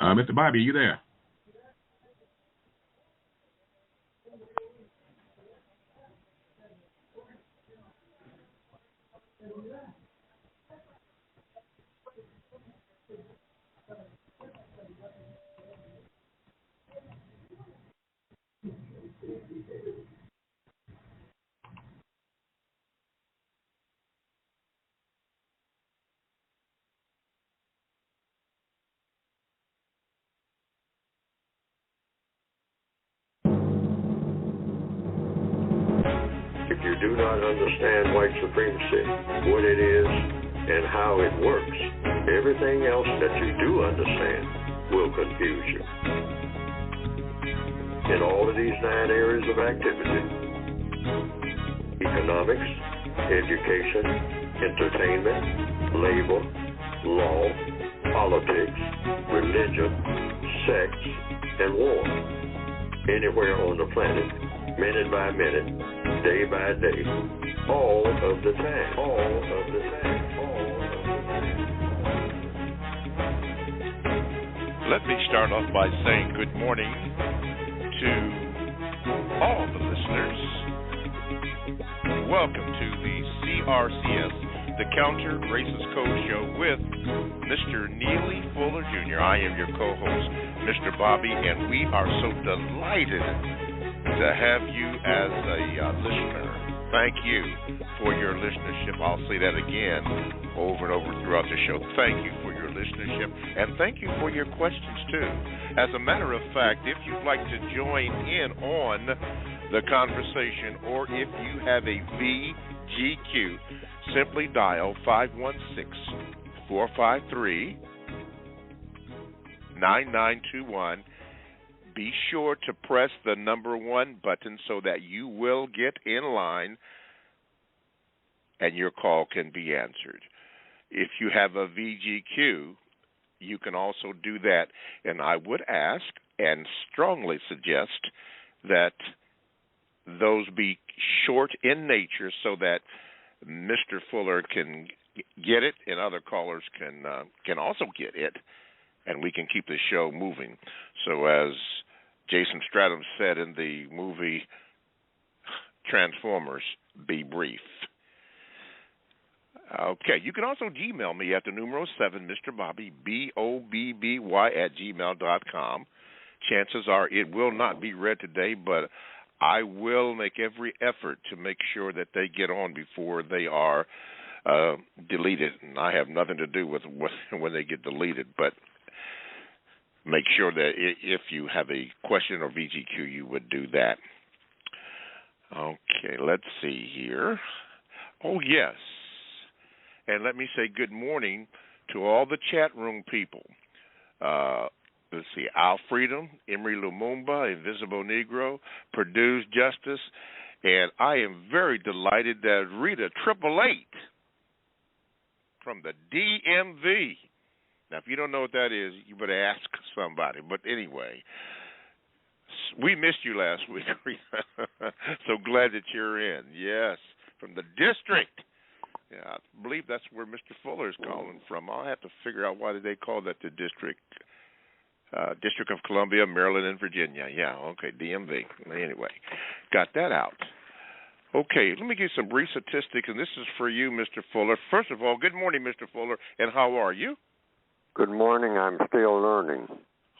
Mr. Bobby, are you there? If you do not understand white supremacy, what it is, and how it works, everything else that you do understand will confuse you. In all of these 9 areas of activity, economics, education, entertainment, labor, law, politics, religion, sex, and war, anywhere on the planet, minute by minute, day by day, all of the time, all of the time, all of the time. Let me start off by saying good morning to all the listeners. Welcome to the CRCS, the Counter Racist Code Show with Mr. Neely Fuller Jr. I am your co-host, Mr. Bobby, and we are so delighted to have you as a listener. Thank you for your listenership. I'll say that again over and over throughout the show. Thank you for your listenership, and thank you for your questions, too. As a matter of fact, if you'd like to join in on the conversation, or if you have a VGQ, simply dial 516-453-9921. Be sure to press the number 1 button so that you will get in line and your call can be answered. If you have a VGQ, you can also do that. And I would ask and strongly suggest that those be short in nature so that Mr. Fuller can get it and other callers can also get it, and we can keep the show moving. So as Jason Stratham said in the movie Transformers, be brief. Okay, you can also Gmail me at the numero 7, Mr. Bobby, BOBBY @gmail.com. Chances are it will not be read today, but I will make every effort to make sure that they get on before they are deleted. And I have nothing to do with when they get deleted, but make sure that if you have a question or VGQ, you would do that. Okay, let's see here. Oh, yes. And let me say good morning to all the chat room people. Let's see, Al Freedom, Emery Lumumba, Invisible Negro, Purdue's Justice, and I am very delighted that Rita 888 from the DMV. Now, if you don't know what that is, you better ask somebody. But anyway, we missed you last week, Rita. So glad that you're in. Yes, from the district. Yeah, I believe that's where Mr. Fuller is calling from. I'll have to figure out why did they call that the district. District of Columbia, Maryland, and Virginia. Yeah, okay, DMV. Anyway, got that out. Okay, let me give you some brief statistics, and this is for you, Mr. Fuller. First of all, good morning, Mr. Fuller, and how are you? Good morning. I'm still learning.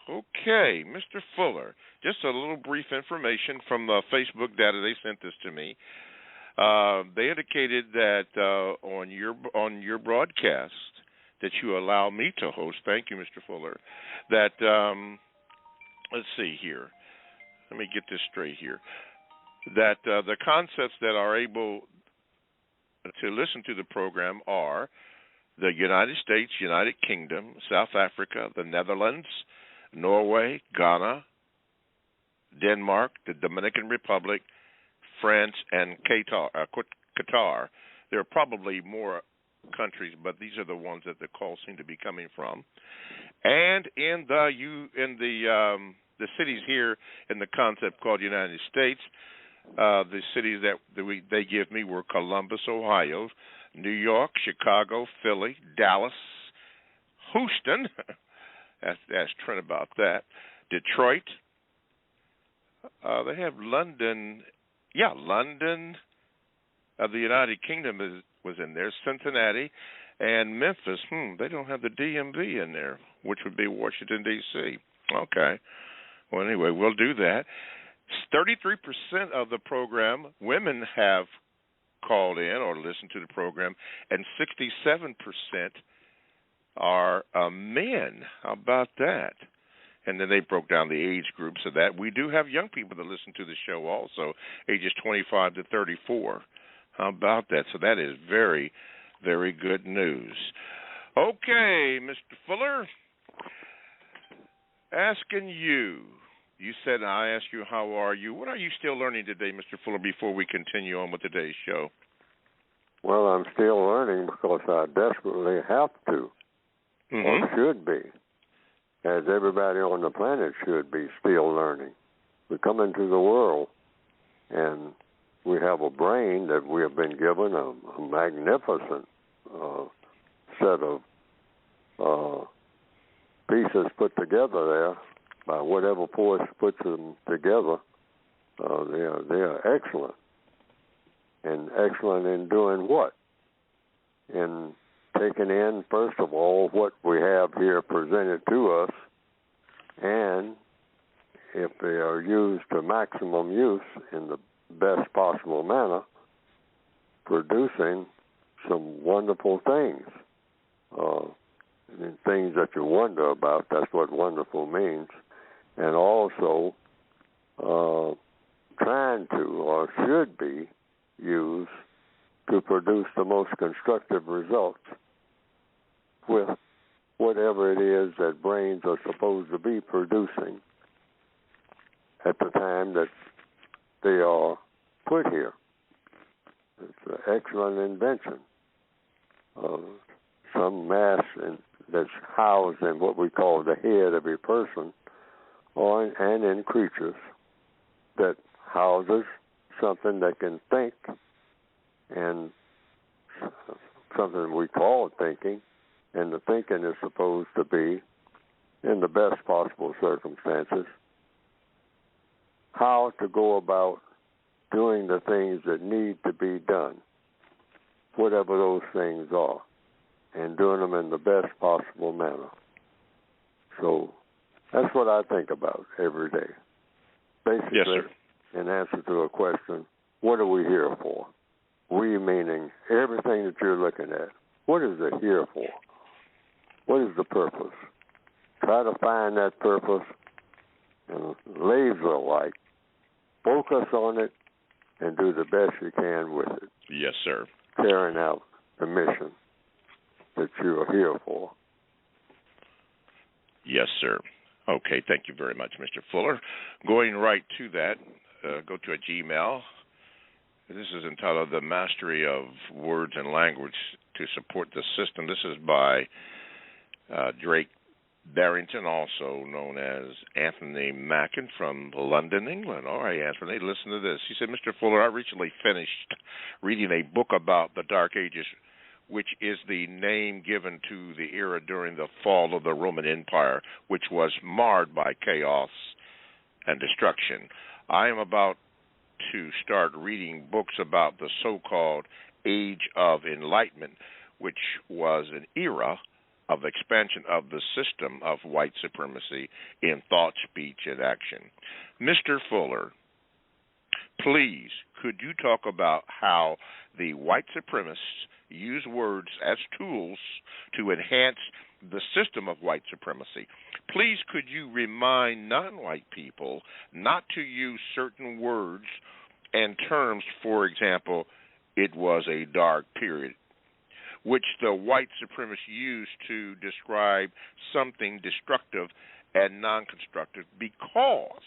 Okay, Mr. Fuller, just a little brief information from the Facebook data. They sent this to me. They indicated that on your broadcast that you allow me to host, thank you, Mr. Fuller, that, let's see here. Let me get this straight here. That the concepts that are able to listen to the program are the United States, United Kingdom, South Africa, the Netherlands, Norway, Ghana, Denmark, the Dominican Republic, France, and Qatar. There are probably more countries, but these are the ones that the calls seem to be coming from. And in the cities here in the concept called United States, the cities that they give me were Columbus, Ohio, New York, Chicago, Philly, Dallas, Houston, Ask Trent about that. Detroit. They have London. Yeah, London of the United Kingdom was in there. Cincinnati and Memphis. They don't have the DMV in there, which would be Washington, D.C. Okay. Well, anyway, we'll do that. 33% of the program, women have called in or listened to the program, and 67% are men. How about that? And then they broke down the age groups of that. We do have young people that listen to the show also, ages 25 to 34. How about that? So that is very, very good news. Okay, Mr. Fuller, asking you. You said I asked you, how are you? What are you still learning today, Mr. Fuller, before we continue on with today's show? Well, I'm still learning because I desperately have to, or should be, as everybody on the planet should be still learning. We come into the world, and we have a brain that we have been given a magnificent set of pieces put together there. By whatever force puts them together, they are excellent. And excellent in doing what? In taking in, first of all, what we have here presented to us, and if they are used to maximum use in the best possible manner, producing some wonderful things. And things that you wonder about, that's what wonderful means. And also trying to, or should be, used to produce the most constructive results with whatever it is that brains are supposed to be producing at the time that they are put here. It's an excellent invention. Some mass that's housed in what we call the head of a person, and in creatures, that houses something that can think, and something we call thinking, and the thinking is supposed to be, in the best possible circumstances, how to go about doing the things that need to be done, whatever those things are, and doing them in the best possible manner. So that's what I think about every day. Basically, yes, sir. In answer to a question, what are we here for? We meaning everything that you're looking at. What is it here for? What is the purpose? Try to find that purpose and laser-like focus on it and do the best you can with it. Yes, sir. Carrying out the mission that you are here for. Yes, sir. Okay, thank you very much, Mr. Fuller. Going right to that, go to a Gmail. This is entitled The Mastery of Words and Language to Support the System. This is by Drake Barrington, also known as Anthony Mackin from London, England. All right, Anthony, listen to this. He said, Mr. Fuller, I recently finished reading a book about the Dark Ages, which is the name given to the era during the fall of the Roman Empire, which was marred by chaos and destruction. I am about to start reading books about the so-called Age of Enlightenment, which was an era of expansion of the system of white supremacy in thought, speech, and action. Mr. Fuller, please, could you talk about how the white supremacists use words as tools to enhance the system of white supremacy? Please, could you remind non-white people not to use certain words and terms, for example, it was a dark period, which the white supremacists use to describe something destructive and non-constructive, because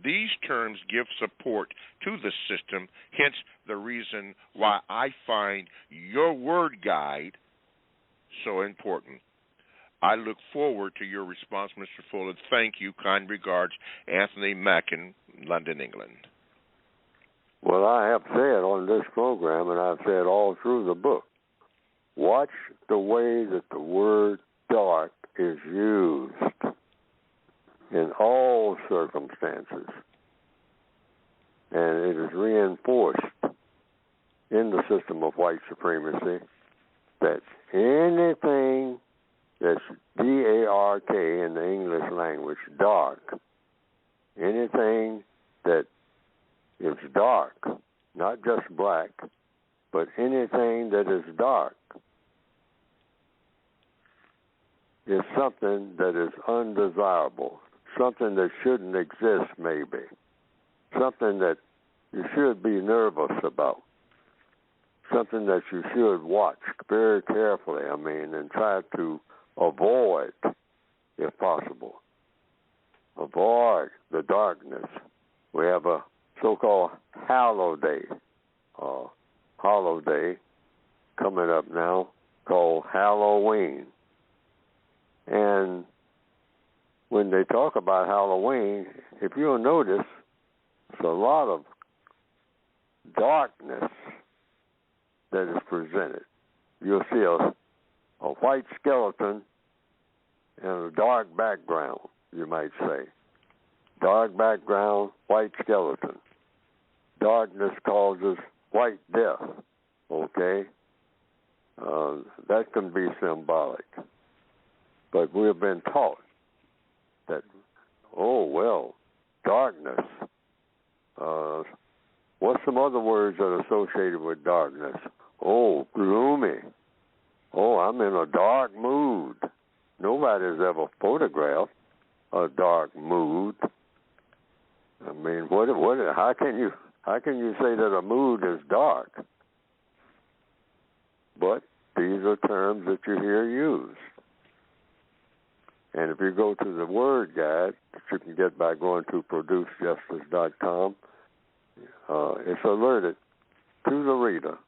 these terms give support to the system, hence the reason why I find your word guide so important. I look forward to your response, Mr. Fuller. Thank you. Kind regards, Anthony Mackin, London, England. Well, I have said on this program, and I've said all through the book, watch the way that the word dark is used. circumstances. And it is reinforced in the system of white supremacy that anything that's D-A-R-K in the English language, dark, anything that is dark, not just black, but anything that is dark is something that is undesirable, something that shouldn't exist maybe, something that you should be nervous about, something that you should watch very carefully, and try to avoid, if possible. Avoid the darkness. We have a so-called Hallow Day coming up now called Halloween. And when they talk about Halloween, if you'll notice, it's a lot of darkness that is presented. You'll see a white skeleton and a dark background, you might say. Dark background, white skeleton. Darkness causes white death, okay? That can be symbolic. But we have been taught that, darkness. What's some other words that are associated with darkness? Gloomy. I'm in a dark mood. Nobody's ever photographed a dark mood. How can you say that a mood is dark? But these are terms that you hear used. And if you go to the word guide that you can get by going to producejustice.com, it's alerted to the reader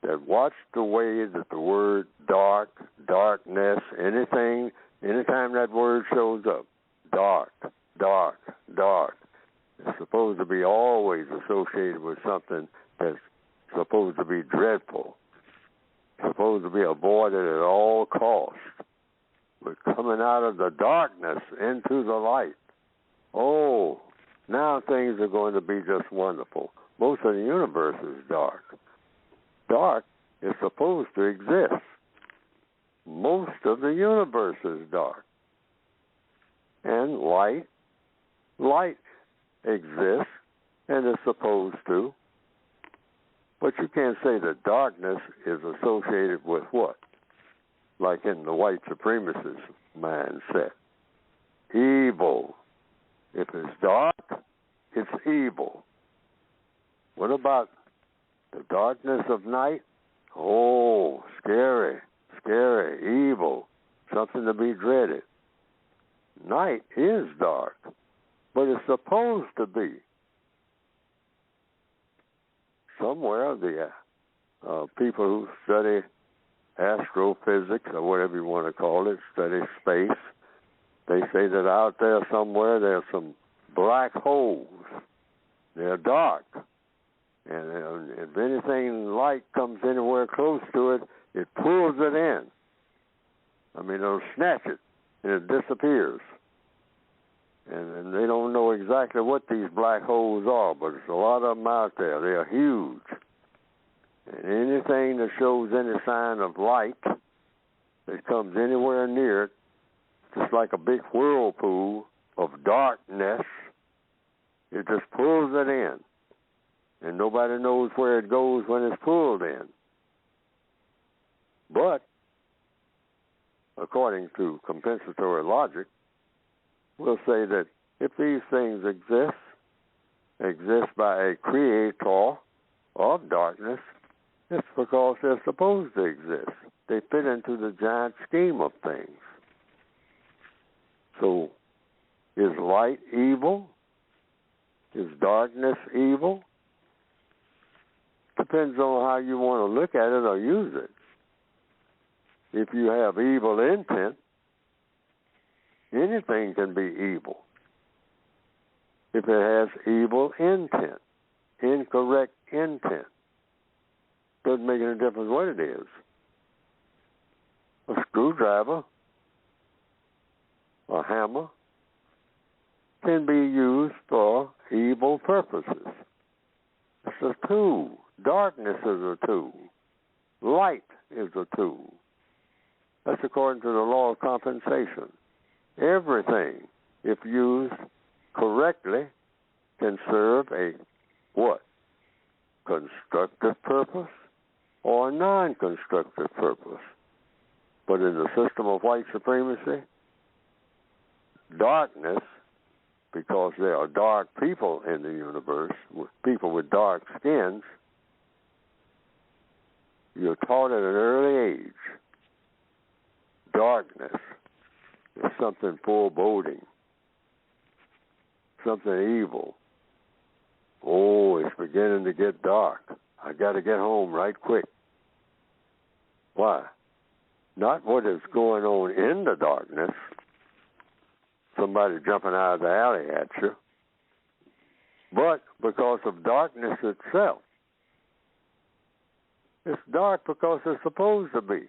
that watch the way that the word dark, darkness, anytime that word shows up, dark, it's supposed to be always associated with something that's supposed to be dreadful, supposed to be avoided at all costs. We're coming out of the darkness into the light. Now things are going to be just wonderful. Most of the universe is dark. Dark is supposed to exist. Most of the universe is dark. And light exists and is supposed to. But you can't say that darkness is associated with what? Like in the white supremacist mindset. Evil. If it's dark, it's evil. What about the darkness of night? Scary, evil, something to be dreaded. Night is dark, but it's supposed to be. Somewhere the people who study astrophysics, or whatever you want to call it, study space, they say that out there somewhere there's some black holes. They're dark. And if anything light comes anywhere close to it, it pulls it in. It'll snatch it, and it disappears. And they don't know exactly what these black holes are, but there's a lot of them out there. They are huge. And anything that shows any sign of light that comes anywhere near it, just like a big whirlpool of darkness, it just pulls it in. And nobody knows where it goes when it's pulled in. But, according to compensatory logic, we'll say that if these things exist by a creator of darkness, it's because they're supposed to exist. They fit into the giant scheme of things. So, is light evil? Is darkness evil? Depends on how you want to look at it or use it. If you have evil intent, anything can be evil. If it has evil intent, incorrect intent, doesn't make any difference what it is. A screwdriver, a hammer, can can be used for evil purposes. It's a tool. Darkness is a tool. Light is a tool. That's according to the law of compensation. Everything, if used correctly, can serve a what? Constructive purpose or a non-constructive purpose. But in the system of white supremacy, darkness, because there are dark people in the universe, people with dark skins, you're taught at an early age. Darkness is something foreboding, something evil. Oh, it's beginning to get dark. I got to get home right quick. Why? Not what is going on in the darkness, somebody jumping out of the alley at you, but because of darkness itself. It's dark because it's supposed to be.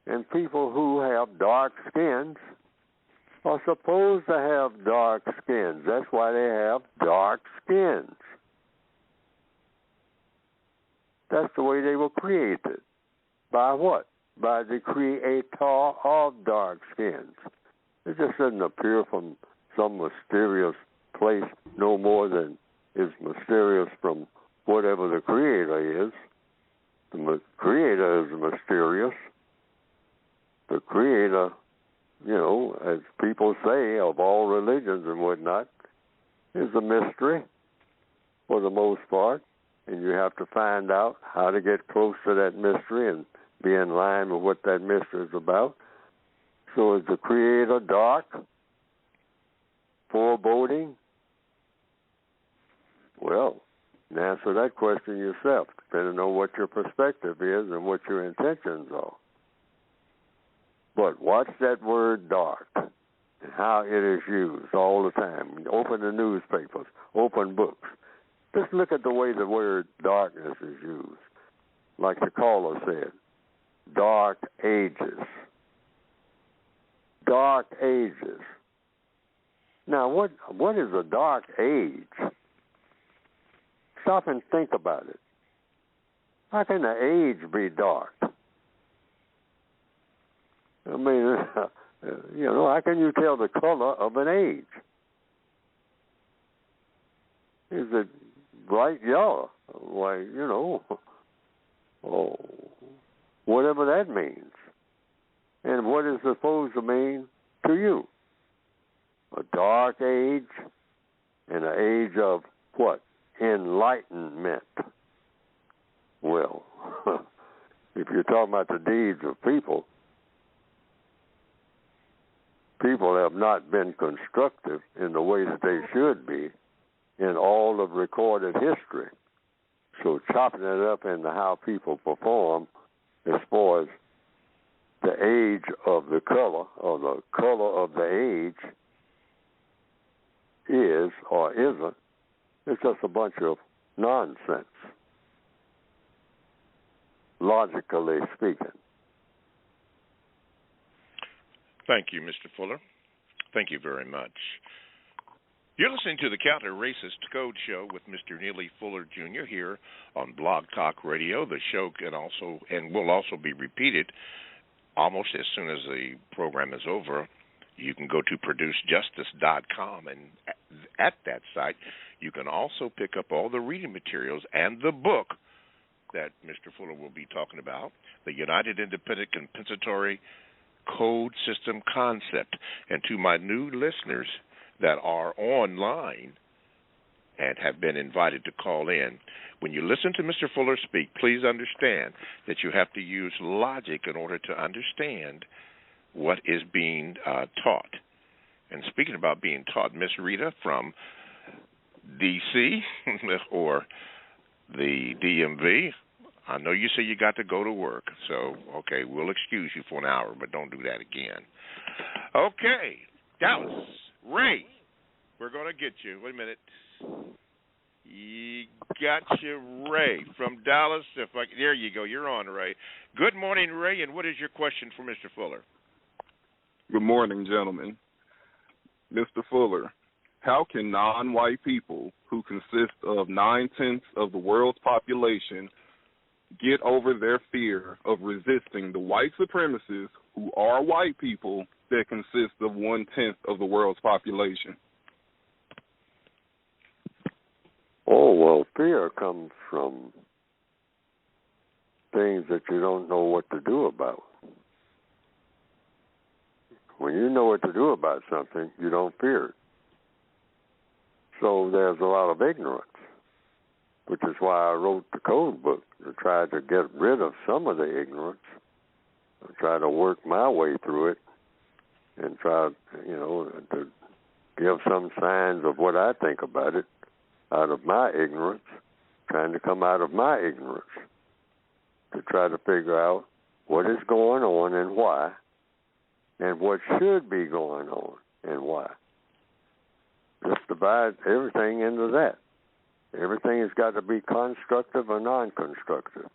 And people who have dark skins are supposed to have dark skins. That's why they have dark skins. That's the way they were created. By what? By the creator of dark skins. It just doesn't appear from some mysterious place no more than is mysterious from whatever the creator is. The creator is mysterious. The creator, you know, as people say, of all religions and whatnot, is a mystery for the most part. And you have to find out how to get close to that mystery and be in line with what that mystery is about. So is the creator dark, foreboding? Well, answer that question yourself, depending on what your perspective is and what your intentions are. But watch that word dark and how it is used all the time. Open the newspapers, open books. Just look at the way the word darkness is used. Like the caller said, dark ages. Dark ages. Now, what is a dark age? Stop and think about it. How can an age be dark? I mean, you know, how can you tell the color of an age? Is it bright yellow? Why, you know, oh, whatever that means. And what is it supposed to mean to you? A dark age and an age of what? Enlightenment. Well, if you're talking about the deeds of people, people have not been constructive in the way that they should be in all of recorded history. So chopping it up into how people perform as far as the age of the color or the color of the age is or isn't, it's just a bunch of nonsense, logically speaking. Thank you, Mr. Fuller. Thank you very much. You're listening to the Counter-Racist Code Show with Mr. Neely Fuller, Jr. here on Blog Talk Radio. The show can also and will also be repeated almost as soon as the program is over. You can go to producejustice.com, and at that site, you can also pick up all the reading materials and the book that Mr. Fuller will be talking about, the United Independent Compensatory Code System Concept. And to my new listeners that are online and have been invited to call in, when you listen to Mr. Fuller speak, please understand that you have to use logic in order to understand what is being taught. And speaking about being taught, Miss Rita from D.C. or the DMV, I know you say you got to go to work, so, okay, we'll excuse you for an hour, but don't do that again. Okay, Dallas, Ray, we're going to get you. Wait a minute. You got you, Ray, from Dallas. There you go. You're on, Ray. Good morning, Ray, and what is your question for Mr. Fuller? Good morning, gentlemen. Mr. Fuller, how can non-white people who consist of 9/10 of the world's population get over their fear of resisting the white supremacists who are white people that consist of 1/10 of the world's population? Oh, well, fear comes from things that you don't know what to do about. When you know what to do about something, you don't fear it. So there's a lot of ignorance, which is why I wrote the code book, to try to get rid of some of the ignorance, and try to work my way through it, and try, to give some signs of what I think about it out of my ignorance, trying to come out of my ignorance, to try to figure out what is going on and why, and what should be going on and why. Just divide everything into that. Everything has got to be constructive or non-constructive.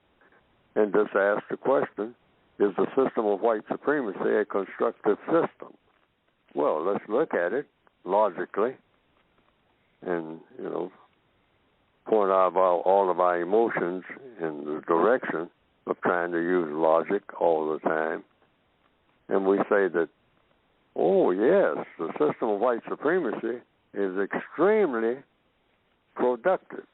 And just ask the question, is the system of white supremacy a constructive system? Well, let's look at it logically and, point out all of our emotions in the direction of trying to use logic all the time. And we say that, oh, yes, the system of white supremacy is extremely productive.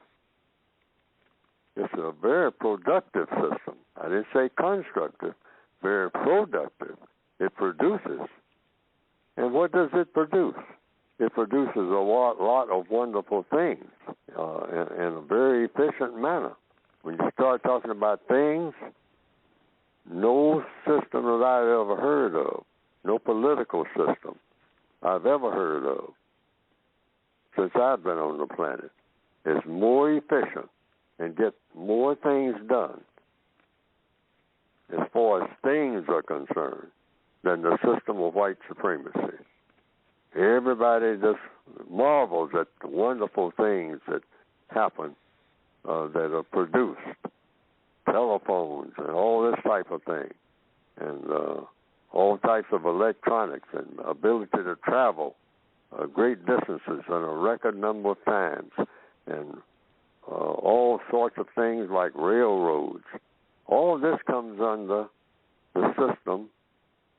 It's a very productive system. I didn't say constructive, very productive. It produces. And what does it produce? It produces a lot of wonderful things in a very efficient manner. When you start talking about things, no system that I've ever heard of, no political system I've ever heard of since I've been on the planet, is more efficient and get more things done as far as things are concerned than the system of white supremacy. Everybody just marvels at the wonderful things that happen that are produced, telephones and all this type of thing, and all types of electronics and ability to travel great distances in a record number of times, and all sorts of things like railroads. All this comes under the system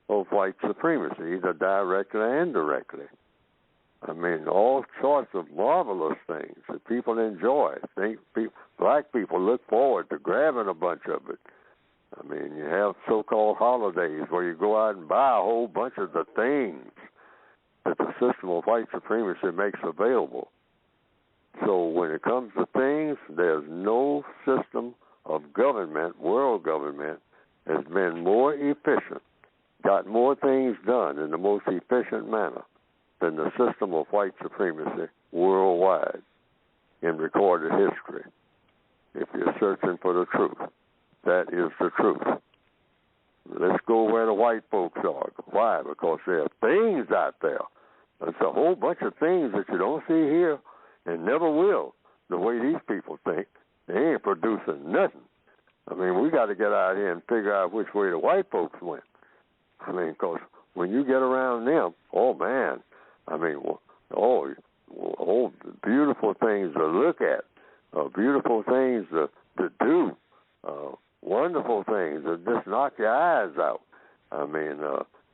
of white supremacy, either directly or indirectly. I mean, all sorts of marvelous things that people enjoy. Black people look forward to grabbing a bunch of it. I mean, you have so-called holidays where you go out and buy a whole bunch of the things that the system of white supremacy makes available. So when it comes to things, there's no system of government, world government, has been more efficient, got more things done in the most efficient manner than the system of white supremacy worldwide in recorded history. If you're searching for the truth, that is the truth. Let's go where the white folks are. Why? Because there are things out there. There's a whole bunch of things that you don't see here and never will, the way these people think. They ain't producing nothing. I mean, we got to get out here and figure out which way the white folks went. I mean, because when you get around them, oh, man, I mean, beautiful things to look at, beautiful things to do, wonderful things that just knock your eyes out. I mean,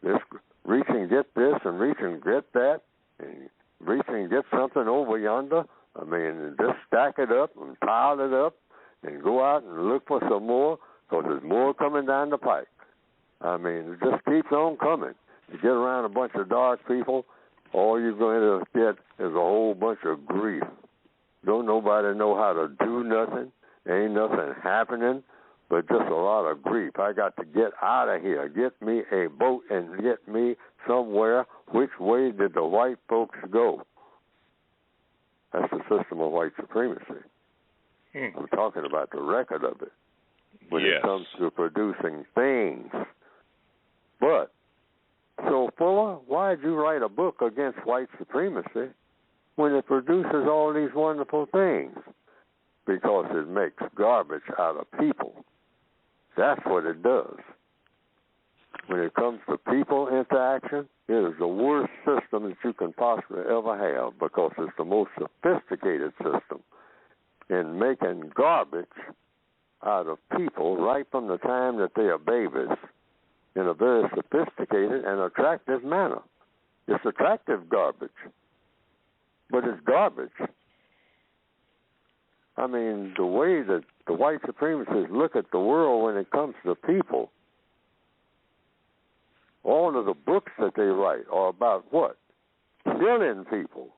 this reach and get this and reach and get that and reach and get something over yonder. I mean, just stack it up and pile it up and go out and look for some more because there's more coming down the pike. I mean, it just keeps on coming. You get around a bunch of dark people, all you're going to get is a whole bunch of grief. Don't nobody know how to do nothing. Ain't nothing happening, but just a lot of grief. I got to get out of here. Get me a boat and get me somewhere. Which way did the white folks go? That's the system of white supremacy. I'm talking about the record of it when it comes to producing things. But, so Fuller, why did you write a book against white supremacy when it produces all these wonderful things? Because it makes garbage out of people. That's what it does. when it comes to people interaction, it is the worst system that you can possibly ever have because it's the most sophisticated system in making garbage out of people right from the time that they are babies in a very sophisticated and attractive manner. It's attractive garbage, but it's garbage. I mean, the way that the white supremacists look at the world when it comes to people, all of the books that they write are about what? Killing people.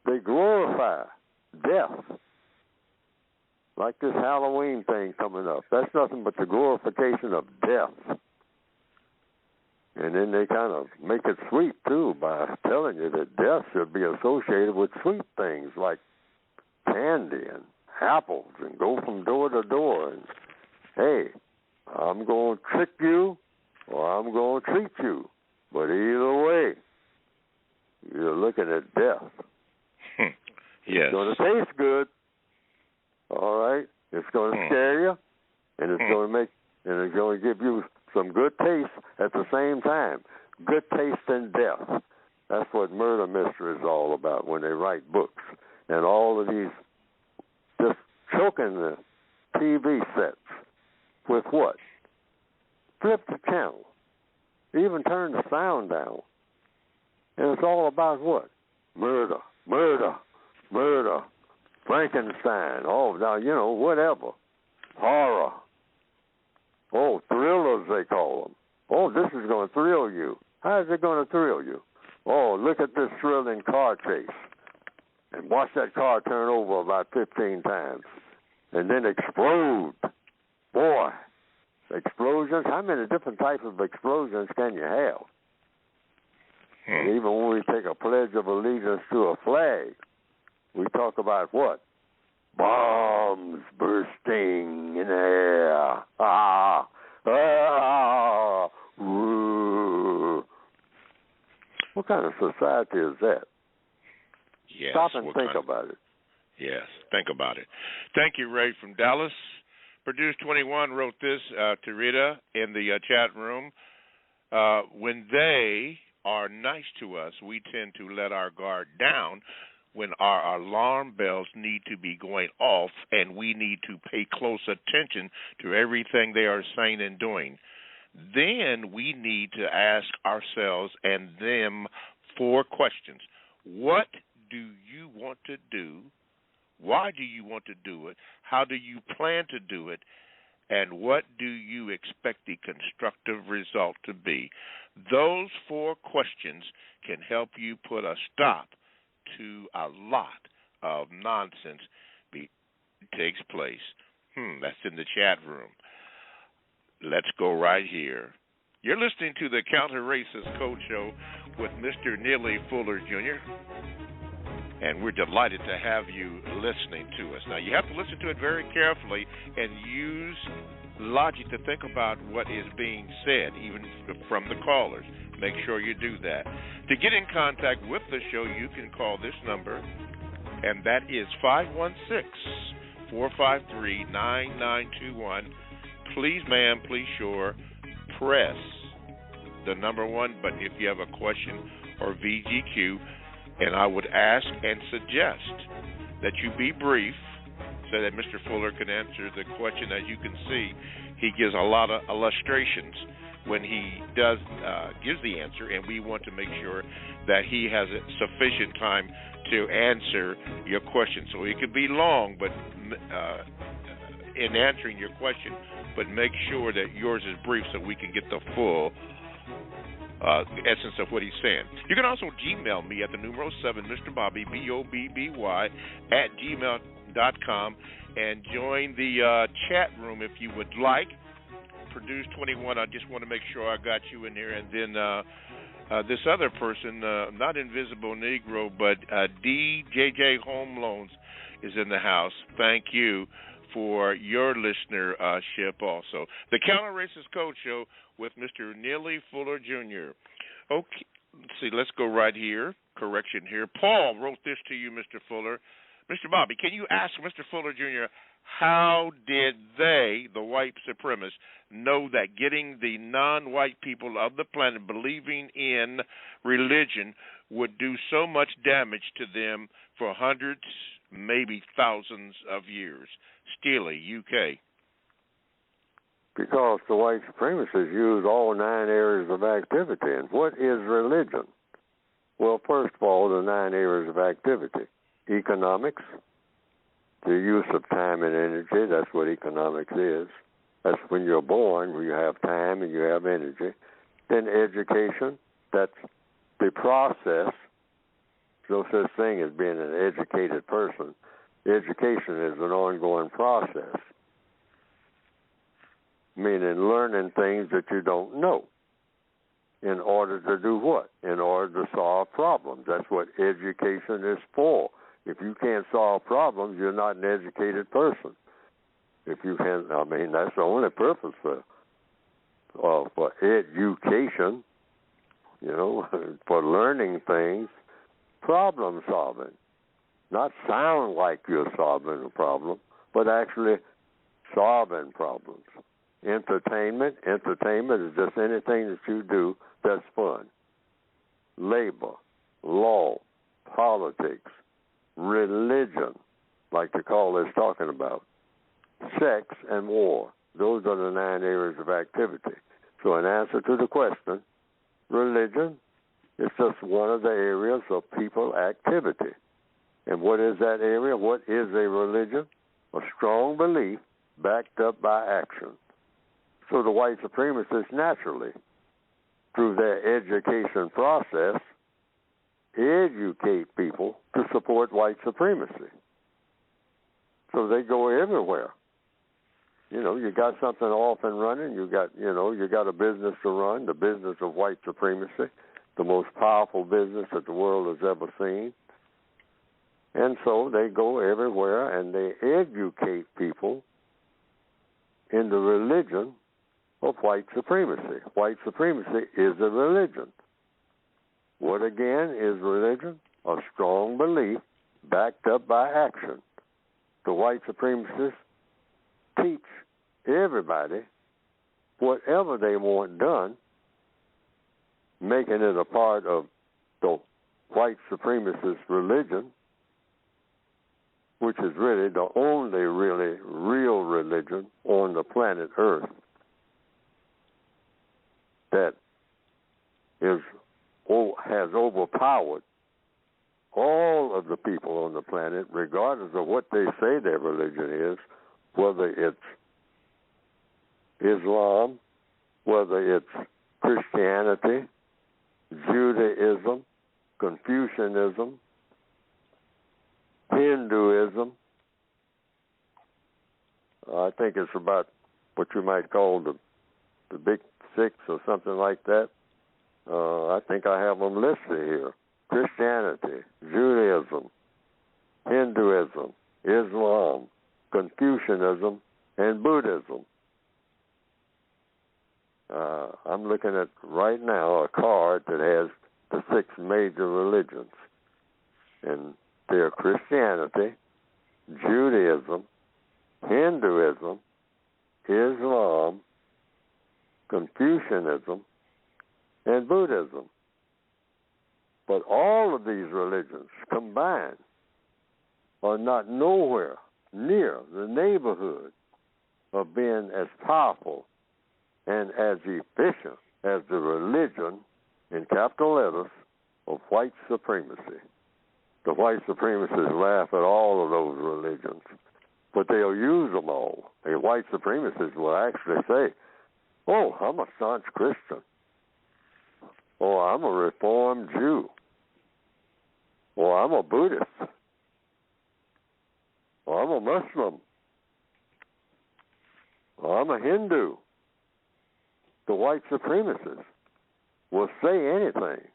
They glorify death. Like this Halloween thing coming up. That's nothing but the glorification of death. And then they kind of make it sweet, too, by telling you that death should be associated with sweet things like candy and apples and go from door to door. And, hey, I'm going to trick you or I'm going to treat you. But either way, you're looking at death. Yes. It's going to taste good. All right? It's going to scare you, and it's going to give you some good taste at the same time. Good taste in death. That's what murder mystery is all about when they write books. And all of these just choking the TV sets with what? Flip the channel. Even turn the sound down. And it's all about what? Murder, murder, murder. Frankenstein. Oh, now, you know, whatever. Horror. Oh, thrillers, they call them. Oh, this is going to thrill you. How is it going to thrill you? Oh, look at this thrilling car chase. And watch that car turn over about 15 times. And then explode. Boy, explosions. How many different types of explosions can you have? And even when we take a pledge of allegiance to a flag, we talk about what? Bombs bursting in the air. Ah, ah, ooh. What kind of society is that? Yes. Stop and think about it. Yes, think about it. Thank you, Ray from Dallas. Produce 21 wrote this to Rita in the chat room. When they are nice to us, we tend to let our guard down when our alarm bells need to be going off and we need to pay close attention to everything they are saying and doing. Then we need to ask ourselves and them 4 questions. What do you want to do? Why do you want to do it? How do you plan to do it? And what do you expect the constructive result to be? Those 4 questions can help you put a stop to a lot of nonsense takes place. That's in the chat room. Let's go right here. You're listening to the Counter-Racist Code Show with Mr. Neely Fuller, Jr., and we're delighted to have you listening to us. Now, you have to listen to it very carefully and use logic to think about what is being said, even from the callers. Make sure you do that. To get in contact with the show, you can call this number, and that is 516-453-9921. Please, ma'am, please, sure, press the number 1 button if you have a question or VGQ, and I would ask and suggest that you be brief so that Mr. Fuller can answer the question. As you can see, he gives a lot of illustrations when he does gives the answer, and we want to make sure that he has sufficient time to answer your question. So it could be long, but in answering your question, but make sure that yours is brief so we can get the full essence of what he's saying. You can also Gmail me at the numero 7, Mr. Bobby, BOBBY, @gmail.com, and join the chat room if you would like. Produce 21, I just want to make sure I got you in here. And then this other person, not Invisible Negro, but DJJ Home Loans is in the house. Thank you for your listenership also. The Counter-Racist Code Show with Mr. Neely Fuller, Jr. Okay, let's see, let's go right here. Correction here. Paul wrote this to you, Mr. Fuller. Mr. Bobby, can you ask Mr. Fuller, Jr., how did they, the white supremacists, know that getting the non-white people of the planet believing in religion would do so much damage to them for hundreds, maybe thousands of years. Steely, UK. Because the white supremacists use all 9 areas of activity. And what is religion? Well, first of all, the 9 areas of activity. Economics, the use of time and energy, that's what economics is. That's when you're born, when you have time and you have energy. Then education, that's the process. No such thing as being an educated person. Education is an ongoing process, meaning learning things that you don't know in order to do what? In order to solve problems. That's what education is for. If you can't solve problems, you're not an educated person. If you can, that's the only purpose for education, for learning things, problem solving. Not sound like you're solving a problem, but actually solving problems. Entertainment is just anything that you do that's fun. Labor, law, politics, religion, like the caller is talking about, sex and war. Those are the 9 areas of activity. So in answer to the question, religion is just one of the areas of people activity. And what is that area? What is a religion? A strong belief backed up by action. So the white supremacists naturally, through their education process, educate people to support white supremacy. So they go everywhere. You got something off and running. You got a business to run, the business of white supremacy, the most powerful business that the world has ever seen. And so they go everywhere and they educate people in the religion of white supremacy. White supremacy is a religion. What again is religion? A strong belief backed up by action. The white supremacists teach everybody whatever they want done, making it a part of the white supremacist religion, which is really the only really real religion on the planet Earth that has overpowered all of the people on the planet, regardless of what they say their religion is, whether it's Islam, whether it's Christianity, Judaism, Confucianism, Hinduism. I think it's about what you might call the big 6 or something like that. I think I have them listed here. Christianity, Judaism, Hinduism, Islam, Confucianism, and Buddhism. I'm looking at right now a card that has the 6 major religions. And they're Christianity, Judaism, Hinduism, Islam, Confucianism, and Buddhism. But all of these religions combined are not nowhere near the neighborhood of being as powerful and as efficient as the religion, in capital letters, of white supremacy. The white supremacists laugh at all of those religions, but they'll use them all. The white supremacists will actually say, oh, I'm a staunch Christian. Oh, I'm a Reformed Jew. Or I'm a Buddhist. Or I'm a Muslim. Or I'm a Hindu. The white supremacists will say anything.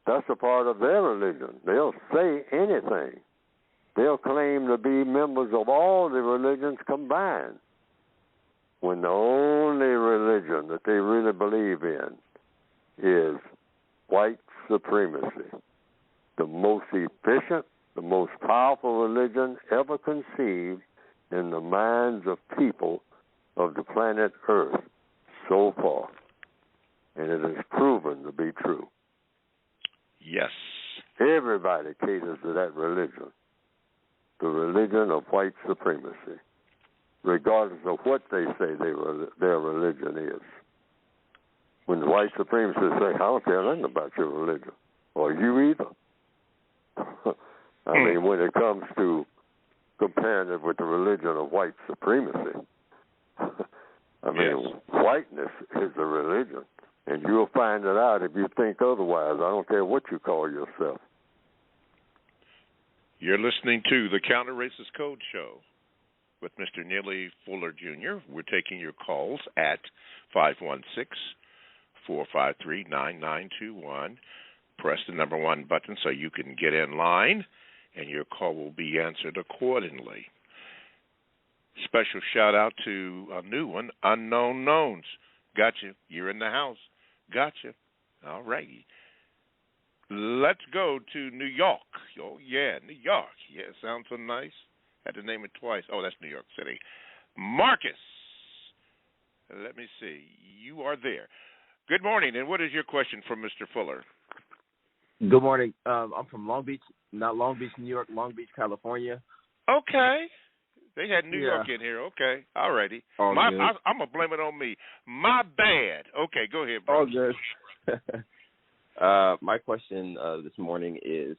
That's a part of their religion. They'll say anything. They'll claim to be members of all the religions combined, when the only religion that they really believe in is white supremacy. The most efficient, the most powerful religion ever conceived in the minds of people of the planet Earth so far, and it is proven to be true. Yes. Everybody caters to that religion, the religion of white supremacy, regardless of what they say their religion is. When the white supremacists say, I don't care nothing about your religion, or you either. I mean, when it comes to comparing it with the religion of white supremacy, I mean, whiteness is a religion, and you'll find it out if you think otherwise. I don't care what you call yourself. You're listening to the Counter Racist Code Show with Mr. Neely Fuller, Jr. We're taking your calls at 516-453-9921. Press the number 1 button so you can get in line, and your call will be answered accordingly. Special shout-out to a new one, Unknown Knowns. Gotcha. You're in the house. Gotcha. All righty. Let's go to New York. Oh, yeah, New York. Yeah, sounds so nice. Had to name it twice. Oh, that's New York City. Marcus. Let me see. You are there. Good morning, and what is your question from Mr. Fuller? Good morning. I'm from Long Beach, not Long Beach, New York, Long Beach, California. Okay. They had New York in here. Okay. All righty. I'm going to blame it on me. My bad. Okay, go ahead, bro. All good. My question this morning is,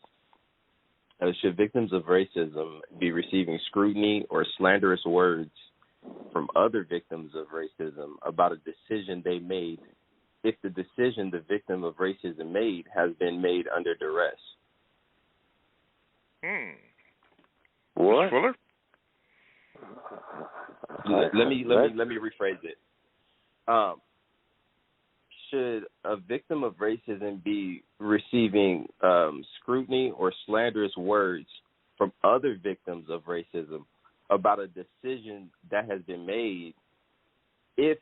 should victims of racism be receiving scrutiny or slanderous words from other victims of racism about a decision they made if the decision the victim of racism made has been made under duress? What? Fuller? Let me rephrase it. Should a victim of racism be receiving scrutiny or slanderous words from other victims of racism about a decision that has been made if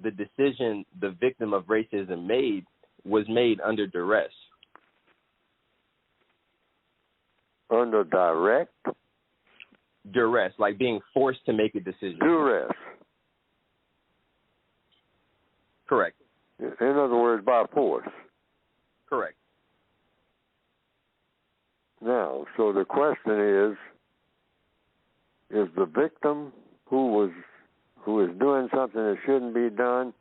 the decision the victim of racism made was made under duress? Under direct? Duress, like being forced to make a decision. Duress. Correct. In other words, by force. Correct. Now, so the question is the victim who is doing something that shouldn't be done,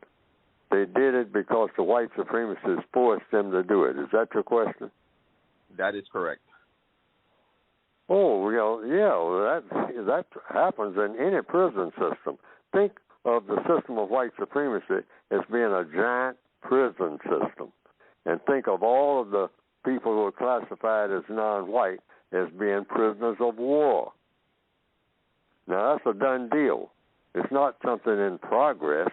they did it because the white supremacists forced them to do it. Is that your question? That is correct. Oh, well, yeah, that happens in any prison system. Think of the system of white supremacy as being a giant prison system. And think of all of the people who are classified as non-white as being prisoners of war. Now, that's a done deal. It's not something in progress.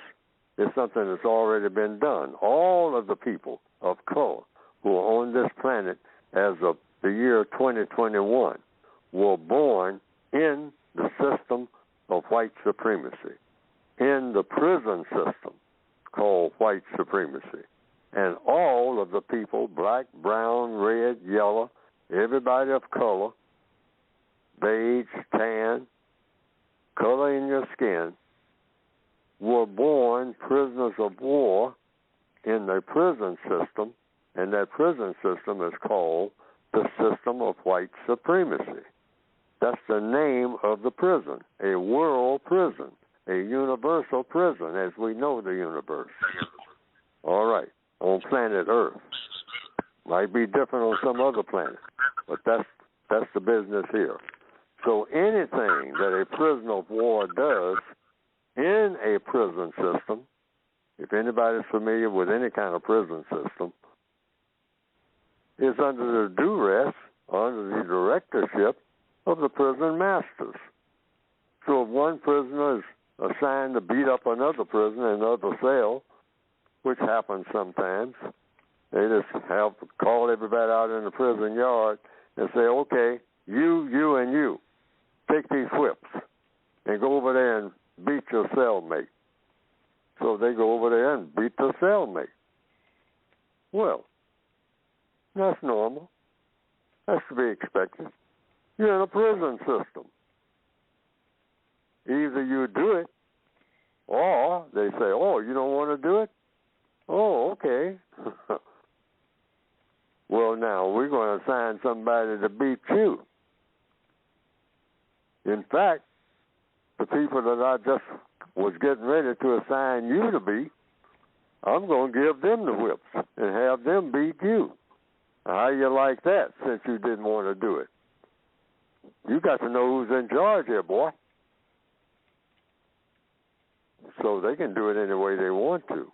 It's something that's already been done. All of the people of color who are on this planet as of the year 2021 were born in the system of white supremacy, in the prison system called white supremacy. And all of the people, black, brown, red, yellow, everybody of color, beige, tan, color in your skin, were born prisoners of war in the prison system, and that prison system is called the system of white supremacy. That's the name of the prison, a world prison, a universal prison as we know the universe. All right, on planet Earth. Might be different on some other planet, but that's the business here. So anything that a prisoner of war does in a prison system, if anybody's familiar with any kind of prison system, is under the duress, under the directorship of the prison masters. So if one prisoner is assigned to beat up another prisoner in another cell, which happens sometimes, they just have to call everybody out in the prison yard and say, okay, you, and you, take these whips and go over there and beat your cellmate. So they go over there and beat the cellmate. Well, that's normal. That's to be expected. You're in a prison system. Either you do it Or they say, oh, you don't want to do it? Oh, okay. Well, now, we're going to assign somebody to beat you. In fact, the people that I just was getting ready to assign you to beat, I'm going to give them the whips and have them beat you. How you like that, since you didn't want to do it? You got to know who's in charge here, boy. So they can do it any way they want to.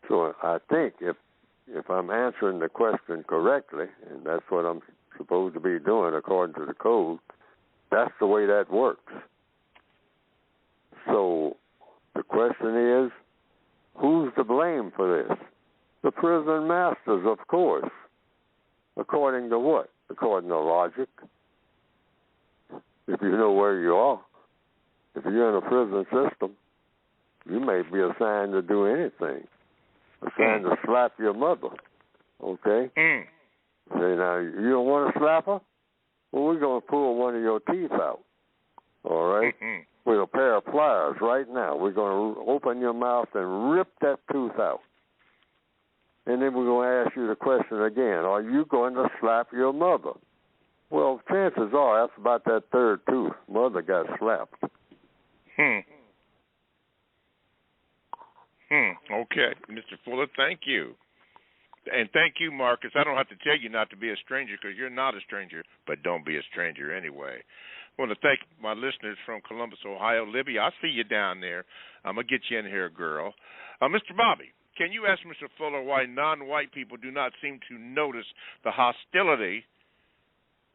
So I think if I'm answering the question correctly, and that's what I'm supposed to be doing according to the code, that's the way that works. So the question is, who's to blame for this? The prison masters, of course. According to what? According to logic. If you know where you are, if you're in a prison system, you may be assigned to do anything. Assigned to slap your mother, okay? Say, now, you don't want to slap her? Well, we're going to pull one of your teeth out, all right? With a pair of pliers right now. We're going to open your mouth and rip that tooth out. And then we're going to ask you the question again, are you going to slap your mother? Well, chances are that's about that third tooth. Mother got slapped. Okay, Mr. Fuller, thank you. And thank you, Marcus. I don't have to tell you not to be a stranger because you're not a stranger, but don't be a stranger anyway. I want to thank my listeners from Columbus, Ohio. Libby, I see you down there. I'm going to get you in here, girl. Mr. Bobby, can you ask Mr. Fuller why non-white people do not seem to notice the hostility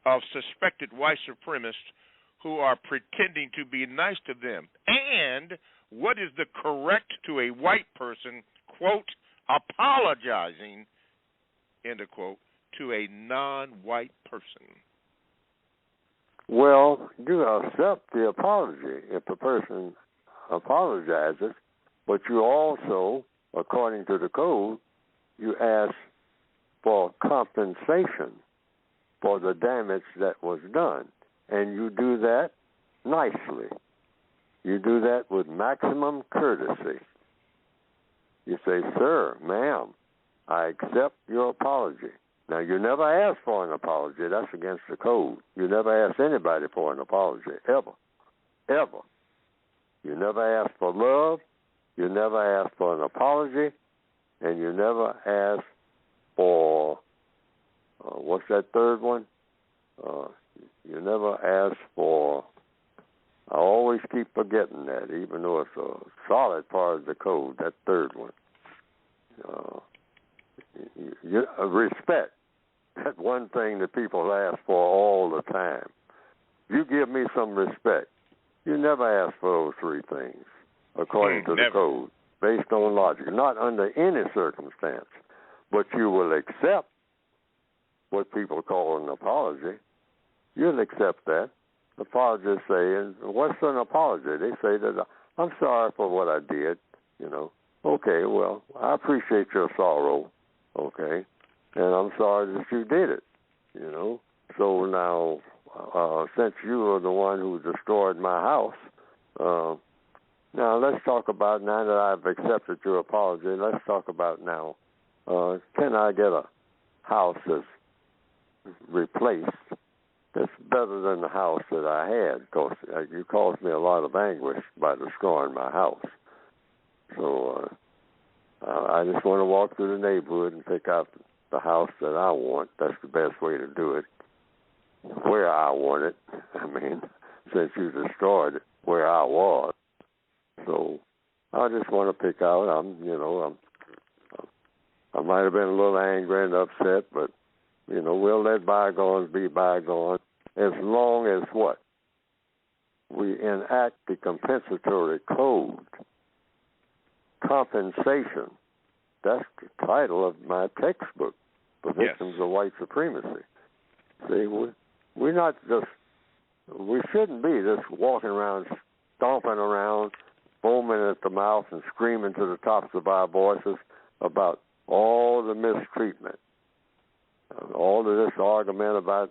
of suspected white supremacists who are pretending to be nice to them? And what is the correct to a white person, quote, apologizing, end of quote, to a non-white person? Well, you accept the apology if the person apologizes, but you also, according to the code, you ask for compensation for the damage that was done. And you do that nicely. You do that with maximum courtesy. You say, sir, ma'am, I accept your apology. Now, you never ask for an apology. That's against the code. You never ask anybody for an apology, ever, ever. You never ask for love. You never ask for an apology. And you never ask for, what's that third one? You never ask for, I always keep forgetting that, even though it's a solid part of the code, that third one. Respect. That one thing that people ask for all the time. You give me some respect. You never ask for those three things, according to the code, based on logic. Not under any circumstance. But you will accept what people call an apology. You'll accept that. Apologists say, and what's an apology? They say that I'm sorry for what I did, you know. Okay, well, I appreciate your sorrow, okay, and I'm sorry that you did it, you know. So now, since you are the one who destroyed my house, now let's talk about, now that I've accepted your apology, let's talk about now, can I get a house that's replaced that's better than the house that I had, because you caused me a lot of anguish by destroying my house. So I just want to walk through the neighborhood and pick out the house that I want. That's the best way to do it, where I want it. I mean, since you destroyed it where I was. So I just want to pick out, I might have been a little angry and upset, but you know, we'll let bygones be bygones as long as what? We enact the compensatory code. Compensation. That's the title of my textbook, The Victims of White Supremacy. See, we're not just, we shouldn't be just walking around, stomping around, foaming at the mouth and screaming to the tops of our voices about all the mistreatment. All of this argument about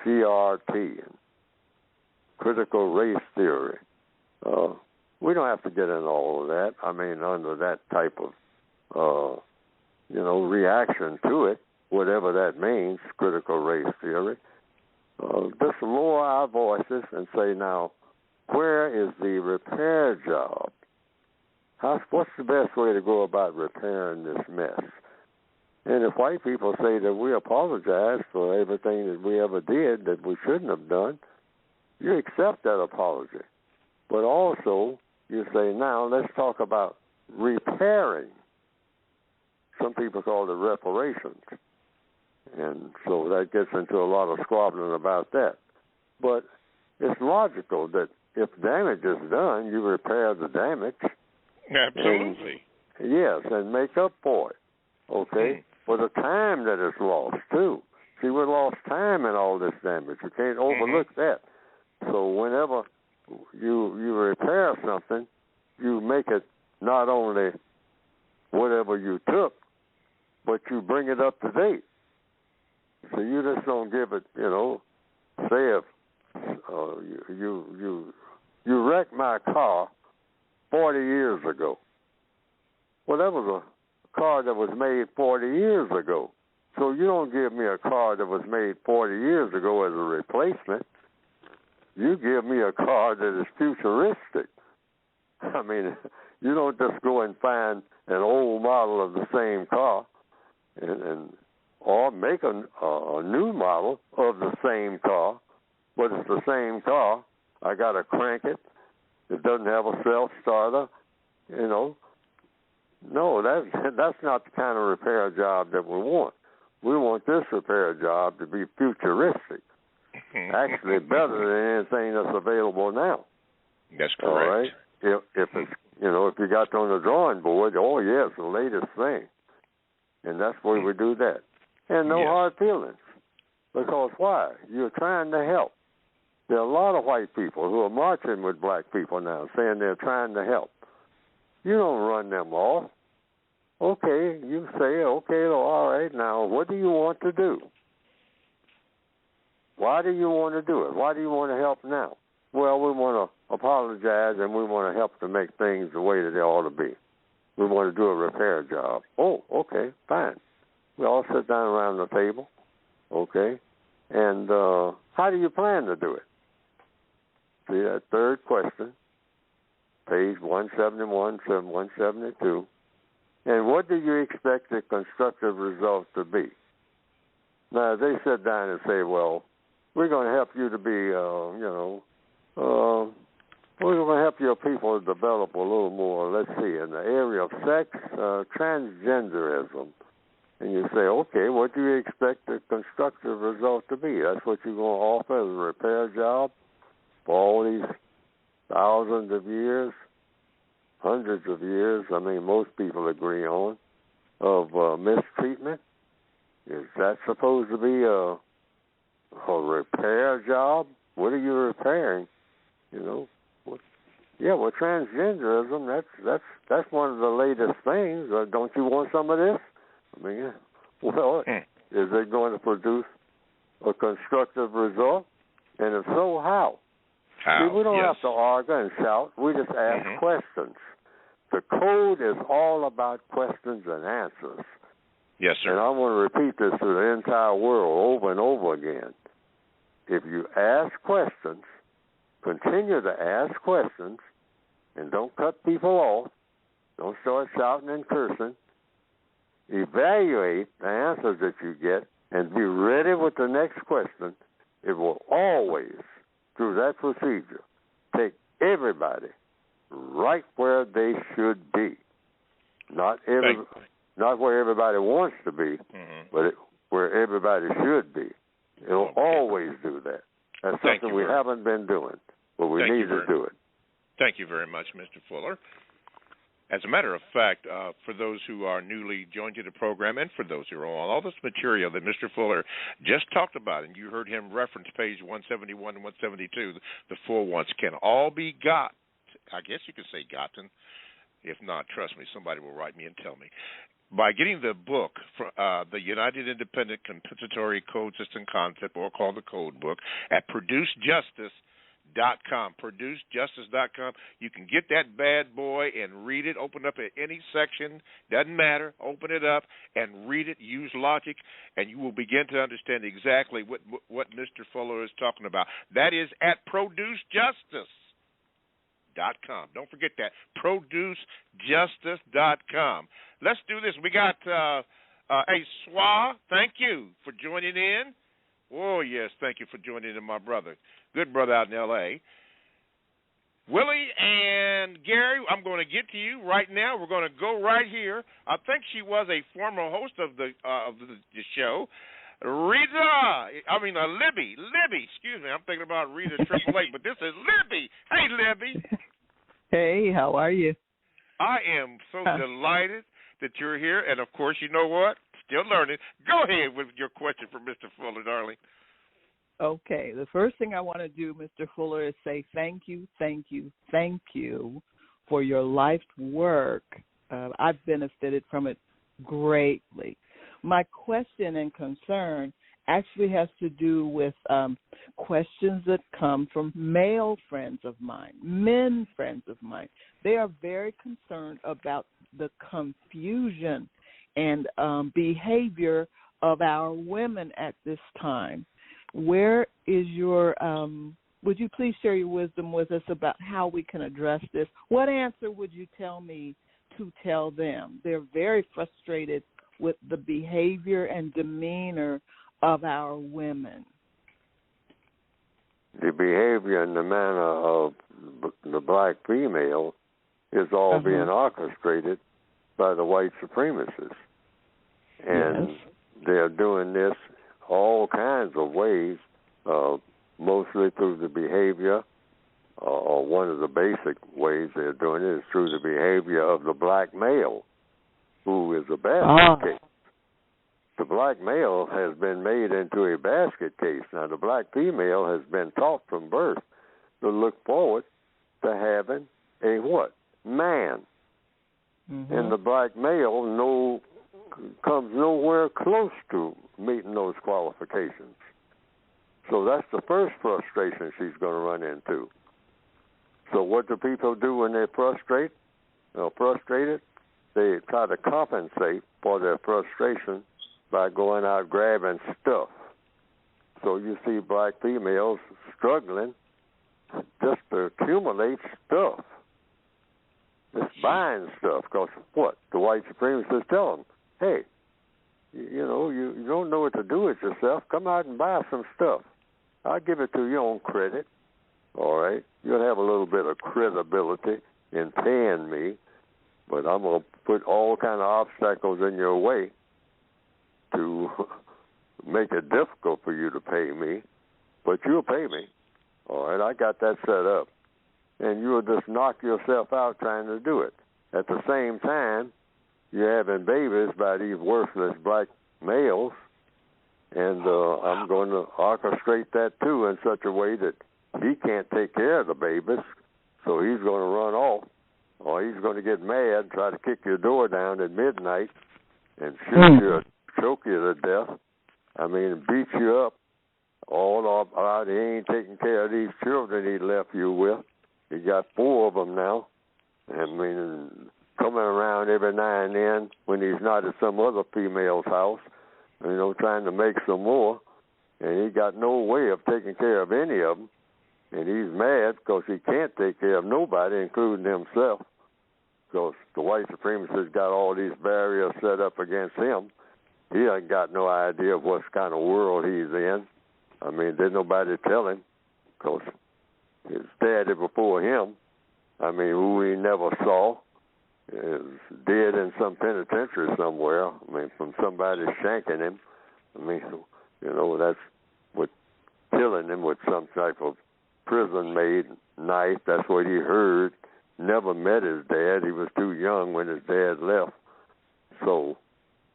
CRT and critical race theory. we don't have to get into all of that. I mean, under that type of, reaction to it, whatever that means, critical race theory. Just lower our voices and say, now, where is the repair job? What's the best way to go about repairing this mess? And if white people say that we apologize for everything that we ever did that we shouldn't have done, you accept that apology. But also, you say, now let's talk about repairing. Some people call it reparations. And so that gets into a lot of squabbling about that. But it's logical that if damage is done, you repair the damage. Absolutely. And make up for it. Okay? For the time that is lost, too. See, we lost time in all this damage. You can't overlook that. So whenever you repair something, you make it not only whatever you took, but you bring it up to date. So you just don't give it, say if you wrecked my car 40 years ago. Well, that was a car that was made 40 years ago. So you don't give me a car that was made 40 years ago as a replacement. You give me a car that is futuristic. I mean, you don't just go and find an old model of the same car or make a new model of the same car, but it's the same car. I got to crank it. It doesn't have a self-starter, No, that's not the kind of repair job that we want. We want this repair job to be futuristic, actually better than anything that's available now. That's correct. All right? If it's, if you got on the drawing board, oh, yeah, it's the latest thing. And that's where we do that. And no hard feelings. Because why? You're trying to help. There are a lot of white people who are marching with black people now, saying they're trying to help. You don't run them off. Okay, you say, okay, all right, now what do you want to do? Why do you want to do it? Why do you want to help now? Well, we want to apologize and we want to help to make things the way that they ought to be. We want to do a repair job. Oh, okay, fine. We all sit down around the table, okay? And how do you plan to do it? See, that third question, page 171, 172. And what do you expect the constructive result to be? Now, they sit down and say, well, we're going to help you to be, we're going to help your people develop a little more, let's see, in the area of sex, transgenderism. And you say, okay, what do you expect the constructive result to be? That's what you're going to offer as a repair job for all these thousands of years, hundreds of years, I mean, most people agree on, of mistreatment? Is that supposed to be a repair job? What are you repairing? Well, transgenderism, that's one of the latest things. Don't you want some of this? I mean, well, is it going to produce a constructive result? And if so, how? See, we don't have to argue and shout. We just ask questions. The code is all about questions and answers. Yes, sir. And I want to repeat this to the entire world over and over again. If you ask questions, continue to ask questions, and don't cut people off, don't start shouting and cursing, evaluate the answers that you get, and be ready with the next question. It will always, through that procedure, take everybody right where they should be. Not where everybody wants to be, but where everybody should be. It will always do that. That's something we haven't been doing, but we need to do it. Thank you very much, Mr. Fuller. As a matter of fact, for those who are newly joined to the program and for those who are on, all this material that Mr. Fuller just talked about, and you heard him reference page 171 and 172, the full ones can all be got. I guess you could say gotten. If not, trust me, somebody will write me and tell me. By getting the book, the United Independent Compensatory Code System Concept, or called the Code Book, at ProduceJustice.com. ProduceJustice.com. You can get that bad boy and read it. Open up at any section. Doesn't matter. Open it up and read it. Use logic, and you will begin to understand exactly what Mr. Fuller is talking about. That is at ProduceJustice.com. Don't forget that. ProduceJustice.com. Let's do this. We got hey, Swa, thank you for joining in. Oh, yes, thank you for joining in, my brother. Good brother out in L.A. Willie and Gary, I'm going to get to you right now. We're going to go right here. I think she was a former host of the show. Libby, excuse me. I'm thinking about Rita Triple A, but this is Libby. Hey, Libby. Hey, how are you? I am so delighted that you're here, and of course, you know what? Still learning. Go ahead with your question for Mr. Fuller, darling. Okay, the first thing I want to do, Mr. Fuller, is say thank you for your life's work. I've benefited from it greatly. My question and concern actually has to do with questions that come from male friends of mine, men friends of mine. They are very concerned about the confusion and behavior of our women at this time. Where is your, would you please share your wisdom with us about how we can address this? What answer would you tell me to tell them? They're very frustrated with the behavior and demeanor of our women. The behavior and the manner of the black female is all being orchestrated by the white supremacists. And they're doing this all kinds of ways, mostly through the behavior, or one of the basic ways they're doing it is through the behavior of the black male, who is a basket case. The black male has been made into a basket case. Now, the black female has been taught from birth to look forward to having a what? Man. And the black male comes nowhere close to meeting those qualifications. So that's the first frustration she's going to run into. So what do people do when they're frustrated? They try to compensate for their frustration by going out grabbing stuff. So you see black females struggling just to accumulate stuff. Just buying stuff, because what? The white supremacists tell them, hey, you don't know what to do with yourself. Come out and buy some stuff. I'll give it to you on credit, all right? You'll have a little bit of credibility in paying me, but I'm going to put all kind of obstacles in your way to make it difficult for you to pay me, but you'll pay me, all right? I got that set up. And you'll just knock yourself out trying to do it. At the same time, you're having babies by these worthless black males, and I'm going to orchestrate that, too, in such a way that he can't take care of the babies, so he's going to run off, or he's going to get mad, try to kick your door down at midnight and shoot you, choke you to death, beat you up, all out. He ain't taking care of these children he left you with. He got 4 of them now. Coming around every now and then when he's not at some other female's house, trying to make some more. And he got no way of taking care of any of them. And he's mad because he can't take care of nobody, including himself, because the white supremacists got all these barriers set up against him. He ain't got no idea of what kind of world he's in. There's nobody tell him, because his daddy before him, who he never saw, is dead in some penitentiary somewhere. From somebody shanking him. That's what killing him with some type of prison-made knife. That's what he heard. Never met his dad. He was too young when his dad left. So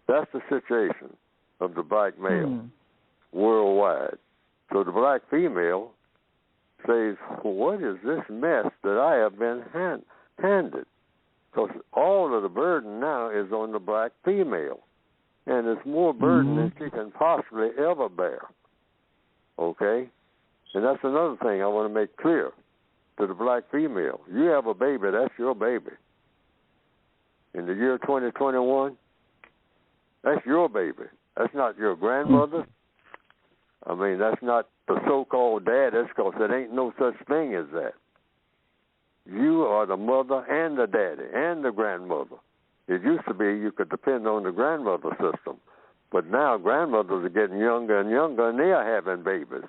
that's the situation of the black male worldwide. So the black female says, what is this mess that I have been handed? Because all of the burden now is on the black female. And it's more burden than she can possibly ever bear. Okay? And that's another thing I want to make clear to the black female. You have a baby, that's your baby. In the year 2021, that's your baby. That's not your grandmother. I mean, that's not the so-called daddy's, because there ain't no such thing as that. You are the mother and the daddy and the grandmother. It used to be you could depend on the grandmother system. But now grandmothers are getting younger and younger, and they are having babies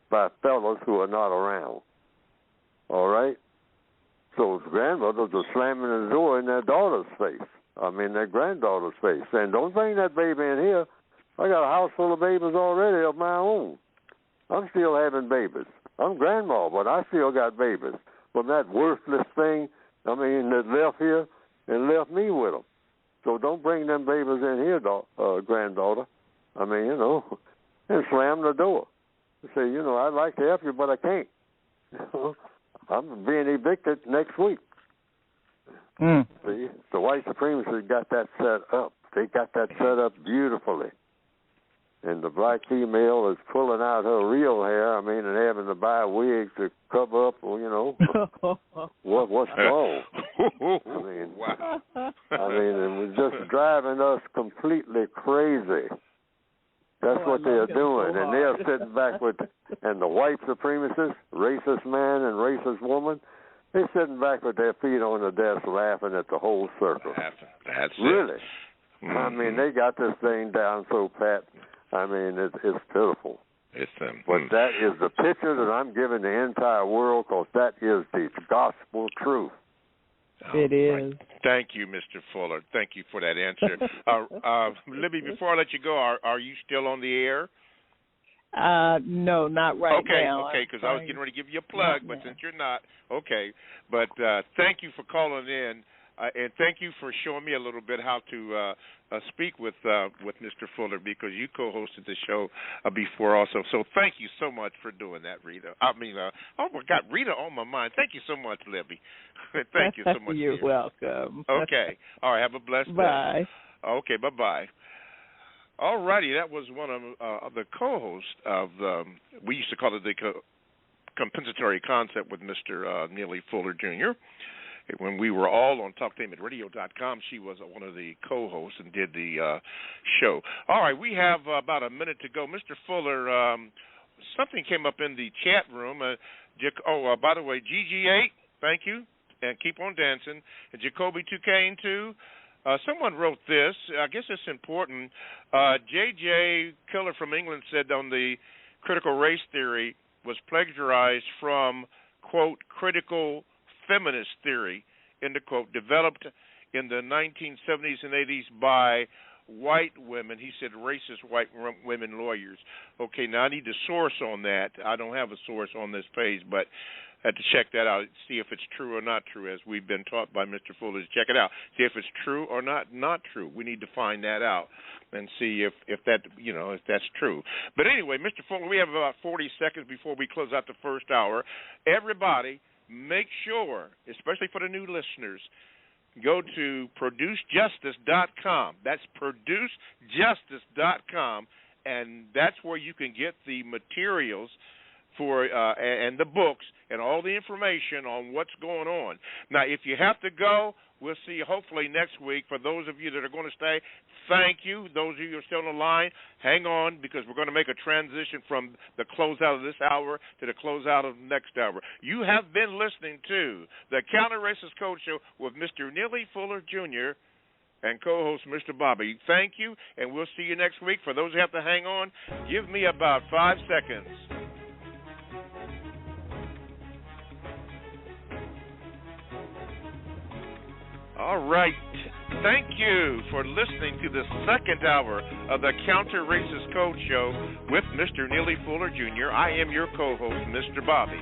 by fellas who are not around. All right? So grandmothers are slamming the door in their daughter's face. I mean, their granddaughter's face, saying, don't bring that baby in here. I got a house full of babies already of my own. I'm still having babies. I'm grandma, but I still got babies from that worthless thing, I mean, that left here and left me with them. So don't bring them babies in here, granddaughter. I mean, you know, and slam the door. Say, you know, I'd like to help you, but I can't. I'm being evicted next week. See, the white supremacists got that set up. They got that set up beautifully. And the black female is pulling out her real hair, I mean, and having to buy wigs to cover up, you know, what's wrong. Wow. I mean, it was just driving us completely crazy. That's what they're doing. And they're sitting back with, and the white supremacists, racist man and racist woman, they're sitting back with their feet on the desk laughing at the whole circle. That's really. It. I mean, they got this thing down so pat. I mean, it's pitiful. But that is the picture that I'm giving the entire world, because that is the gospel truth. It is. Thank you, Mr. Fuller. Thank you for that answer. Libby, before I let you go, are you still on the air? No, not right now. Okay, because I was getting ready to give you a plug, but since you're not, okay. But thank you for calling in, and thank you for showing me a little bit how to speak with Mr. Fuller, because you co-hosted the show before also. So thank you so much for doing that, Rita. I mean, oh my God, Rita on my mind. Thank you so much, Libby. Thank you so much. You're welcome. Okay. All right. Have a blessed day. Bye. Okay. Bye-bye. All righty. That was one of the co-hosts of we used to call it the compensatory concept with Mr. Neely Fuller Jr. When we were all on TalkTainmentradio.com, she was one of the co-hosts and did the show. All right, we have about a minute to go. Mr. Fuller, something came up in the chat room. By the way, GG8, thank you, and keep on dancing. And Jacoby 2K2, someone wrote this. I guess it's important. J.J. Killer from England said on the critical race theory was plagiarized from, quote, critical feminist theory, end of quote, developed in the 1970s and 80s by white women. He said racist white women lawyers. Okay, now I need the source on that. I don't have a source on this page, but I had to check that out, see if it's true or not true, as we've been taught by Mr. Fuller to check it out. See if it's true or not true. We need to find that out and see if that's true. But anyway, Mr. Fuller, we have about 40 seconds before we close out the first hour. Everybody, make sure, especially for the new listeners, go to producejustice.com. That's producejustice.com, and that's where you can get the materials for and the books and all the information on what's going on. Now, if you have to go, we'll see you hopefully next week. For those of you that are going to stay, thank you. Those of you who are still on the line, hang on, because we're going to make a transition from the closeout of this hour to the closeout of the next hour. You have been listening to the Counter-Racist Code Show with Mr. Neely Fuller Jr. and co-host Mr. Bobby. Thank you, and we'll see you next week. For those who have to hang on, give me about 5 seconds. All right. Thank you for listening to the second hour of the Counter-Racist Code Show with Mr. Neely Fuller Jr. I am your co-host, Mr. Bobby.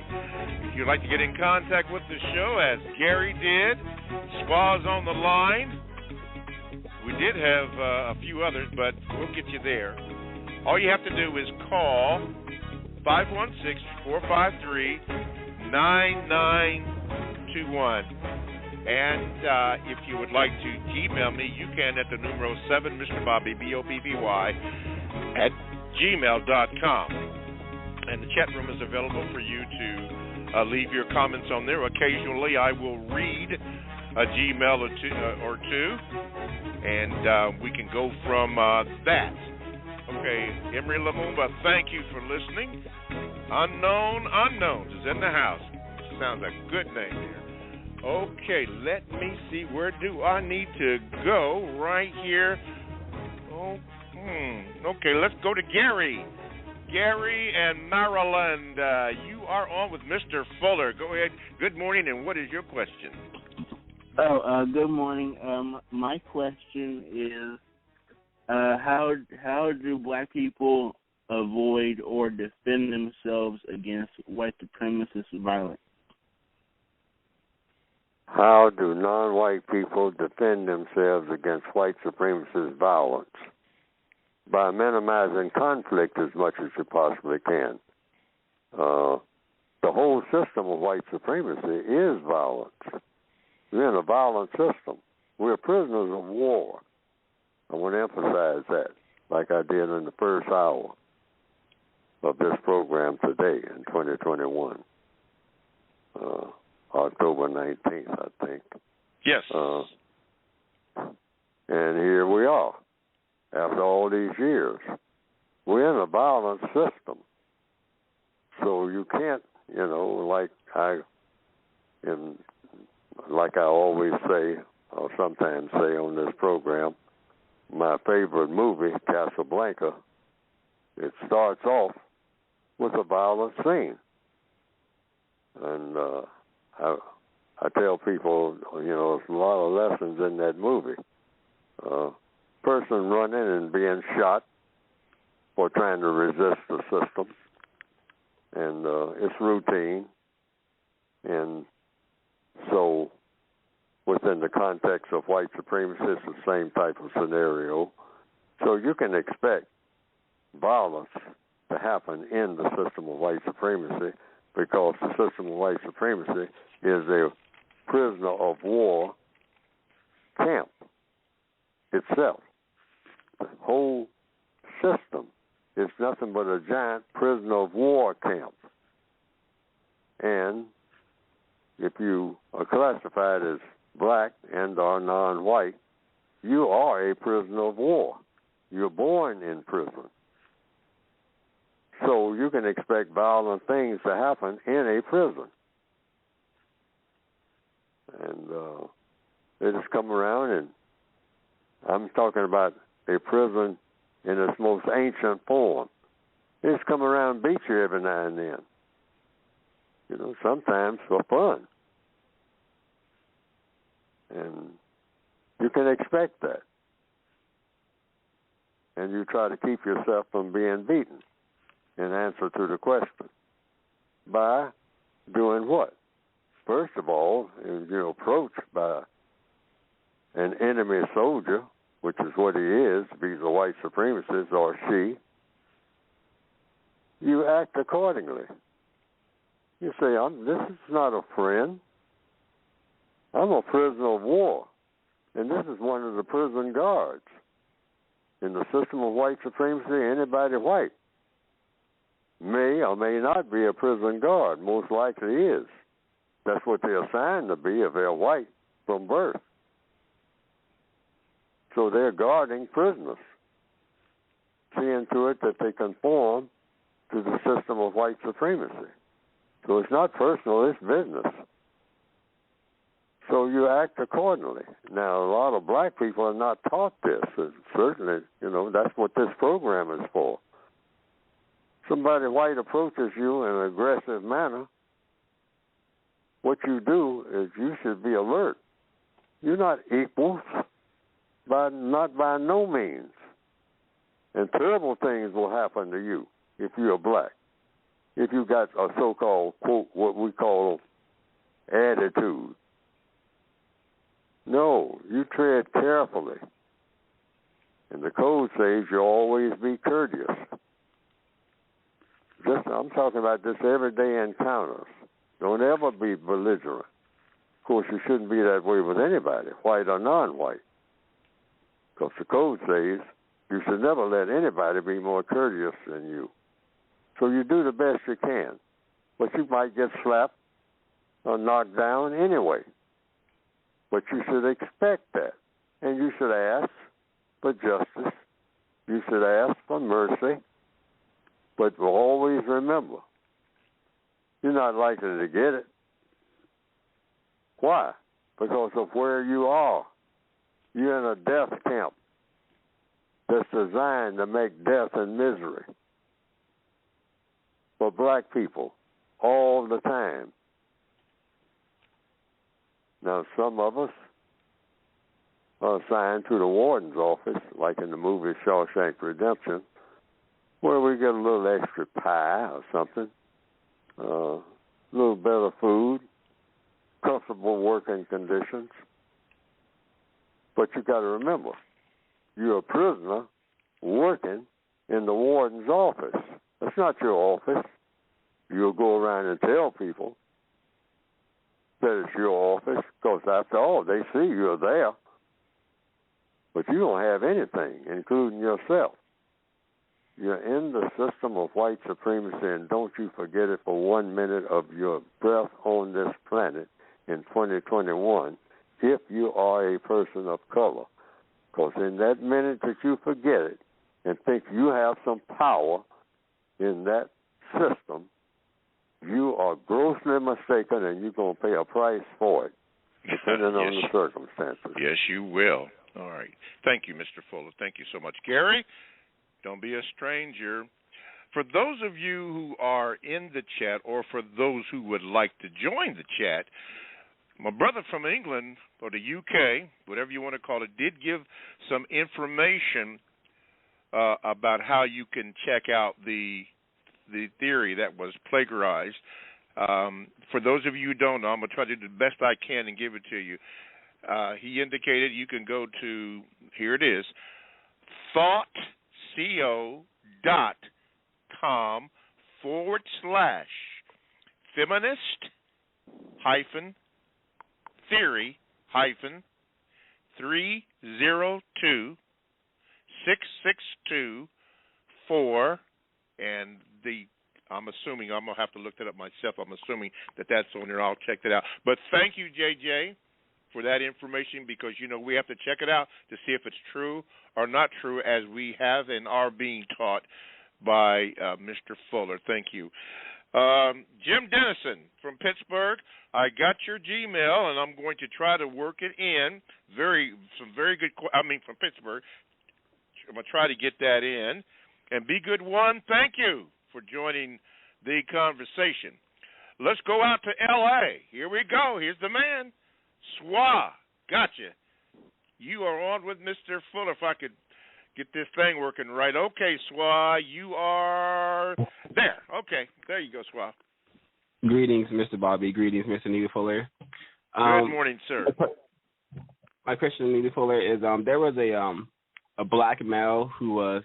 If you'd like to get in contact with the show, as Gary did, Squaw's on the line. We did have a few others, but we'll get you there. All you have to do is call 516-453-9921. And if you would like to email me, you can at the numero 7, Mr. Bobby, BOBBY, at gmail.com. and the chat room is available for you to leave your comments on there. Occasionally, I will read a Gmail or two, and we can go from that. Okay, Emery Lumumba, thank you for listening. Unknown Unknowns is in the house. Sounds like a good name here. Okay, let me see. Where do I need to go? Right here. Oh, okay, let's go to Gary. Gary and Maryland. You are on with Mr. Fuller. Go ahead. Good morning, and what is your question? Good morning. My question is, how do black people avoid or defend themselves against white supremacist violence? How do non-white people defend themselves against white supremacist violence? By minimizing conflict as much as you possibly can. The whole system of white supremacy is violence. We're in a violent system. We're prisoners of war. I want to emphasize that, like I did in the first hour of this program today in 2021. October 19th, I think. Yes. And here we are, after all these years. We're in a violent system. So you can't, like I always say, or sometimes say on this program, my favorite movie, Casablanca, it starts off with a violent scene. And I tell people, there's a lot of lessons in that movie. Person running and being shot for trying to resist the system. And it's routine. And so within the context of white supremacy, it's the same type of scenario. So you can expect violence to happen in the system of white supremacy, because the system of white supremacy is a prisoner of war camp itself. The whole system is nothing but a giant prisoner of war camp. And if you are classified as black and are non-white, you are a prisoner of war. You're born in prison. So you can expect violent things to happen in a prison. And they just come around, and I'm talking about a prison in its most ancient form. They just come around and beat you every now and then. Sometimes for fun. And you can expect that. And you try to keep yourself from being beaten in answer to the question. By doing what? First of all, you're approached by an enemy soldier, which is what he is, if he's a white supremacist or she. You act accordingly. You say, this is not a friend. I'm a prisoner of war, and this is one of the prison guards. In the system of white supremacy, anybody white may or may not be a prison guard, most likely is. That's what they're assigned to be if they're white from birth. So they're guarding prisoners, seeing to it that they conform to the system of white supremacy. So it's not personal, it's business. So you act accordingly. Now, a lot of black people are not taught this. And certainly, that's what this program is for. Somebody white approaches you in an aggressive manner, what you do is you should be alert. You're not equals, not by no means. And terrible things will happen to you if you're black. If you got a so-called, quote, what we call attitude. No, you tread carefully. And the code says you always be courteous. I'm talking about this everyday encounters. Don't ever be belligerent. Of course, you shouldn't be that way with anybody, white or non-white. Because the code says you should never let anybody be more courteous than you. So you do the best you can. But you might get slapped or knocked down anyway. But you should expect that. And you should ask for justice. You should ask for mercy. But always remember, you're not likely to get it. Why? Because of where you are. You're in a death camp that's designed to make death and misery for black people all the time. Now, some of us are assigned to the warden's office, like in the movie Shawshank Redemption, where we get a little extra pie or something, a little better food, comfortable working conditions. But you got to remember, you're a prisoner working in the warden's office. That's not your office. You'll go around and tell people that it's your office, because after all, they see you're there. But you don't have anything, including yourself. You're in the system of white supremacy, and don't you forget it for 1 minute of your breath on this planet in 2021 if you are a person of color. Because in that minute that you forget it and think you have some power in that system, you are grossly mistaken, and you're going to pay a price for it, depending on the circumstances. Yes, you will. All right. Thank you, Mr. Fuller. Thank you so much. Gary, don't be a stranger. For those of you who are in the chat, or for those who would like to join the chat, my brother from England, or the UK, whatever you want to call it, did give some information about how you can check out the theory that was plagiarized. For those of you who don't know, I'm going to try to do the best I can and give it to you. He indicated you can go to, here it is, thoughtco-feminist-theory-302-662-4, and I'm assuming, I'm going to have to look that up myself. I'm assuming that that's on there. I'll check that out. But thank you, JJ, for that information, because, we have to check it out to see if it's true or not true, as we have and are being taught by Mr. Fuller. Thank you. Jim Dennison from Pittsburgh, I got your Gmail, and I'm going to try to work it in. From Pittsburgh. I'm going to try to get that in. And Be Good One, thank you for joining the conversation. Let's go out to L.A. Here we go. Here's the man. Swa, gotcha. You are on with Mr. Fuller, if I could get this thing working right. Okay, Swa, you are there. Okay, there you go, Swa. Greetings, Mr. Bobby. Greetings, Mr. Neely Fuller. Good morning, sir. My question, Neely Fuller, is there was a black male who was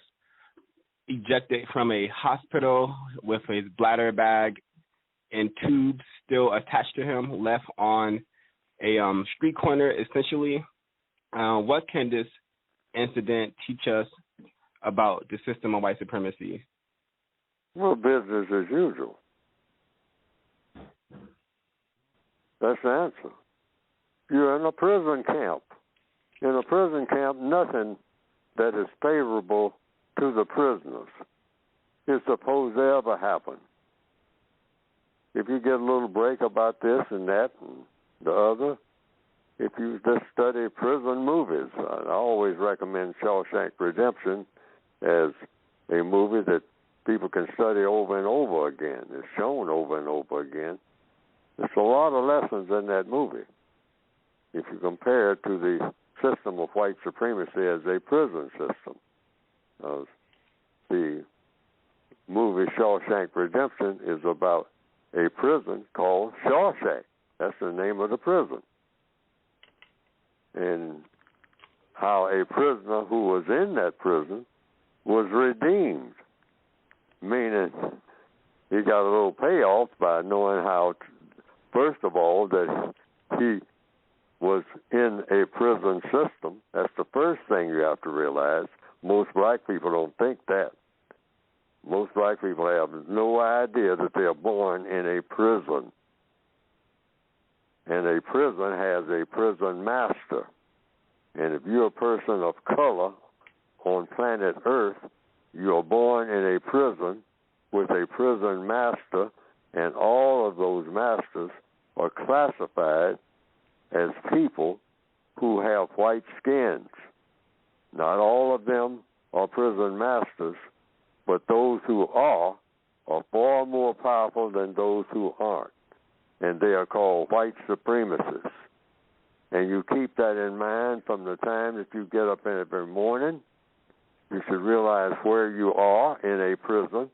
ejected from a hospital with his bladder bag and tubes still attached to him, left on a street corner, essentially. What can this incident teach us about the system of white supremacy? Well, business as usual. That's the answer. You're in a prison camp. In a prison camp, nothing that is favorable to the prisoners is supposed to ever happen. If you get a little break about this and that and the other, if you just study prison movies, I always recommend Shawshank Redemption as a movie that people can study over and over again. It's shown over and over again. There's a lot of lessons in that movie if you compare it to the system of white supremacy as a prison system. The movie Shawshank Redemption is about a prison called Shawshank. That's the name of the prison. And how a prisoner who was in that prison was redeemed, meaning he got a little payoff by knowing how, first of all, that he was in a prison system. That's the first thing you have to realize. Most black people don't think that. most black people have no idea that they are born in a prison. And a prison has a prison master. And if you're a person of color on planet Earth, you're born in a prison with a prison master, and all of those masters are classified as people who have white skins. Not all of them are prison masters, but those who are far more powerful than those who aren't. And they are called white supremacists. And you keep that in mind from the time that you get up every morning. You should realize where you are in a prison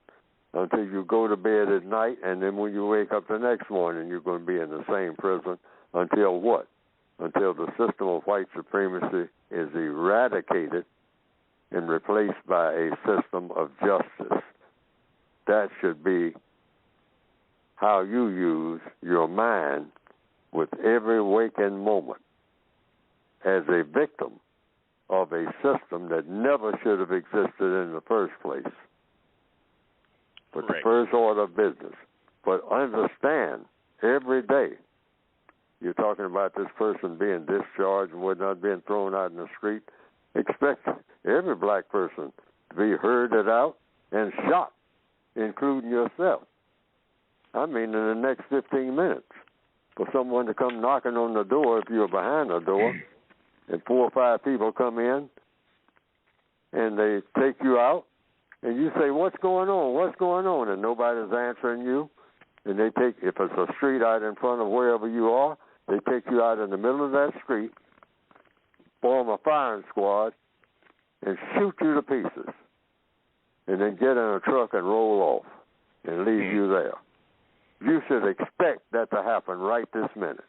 until you go to bed at night, and then when you wake up the next morning, you're going to be in the same prison until what? Until the system of white supremacy is eradicated and replaced by a system of justice. That should be how you use your mind with every waking moment as a victim of a system that never should have existed in the first place. But the first order of business. But understand, every day, you're talking about this person being discharged and whatnot, being thrown out in the street. Expect every black person to be herded out and shot, including yourself. I mean, in the next 15 minutes, for someone to come knocking on the door, if you're behind the door, and 4 or 5 people come in, and they take you out, and you say, what's going on? What's going on? And nobody's answering you. And they take, if it's a street out in front of wherever you are, they take you out in the middle of that street, form a firing squad, and shoot you to pieces. And then get in a truck and roll off and leave you there. You should expect that to happen right this minute.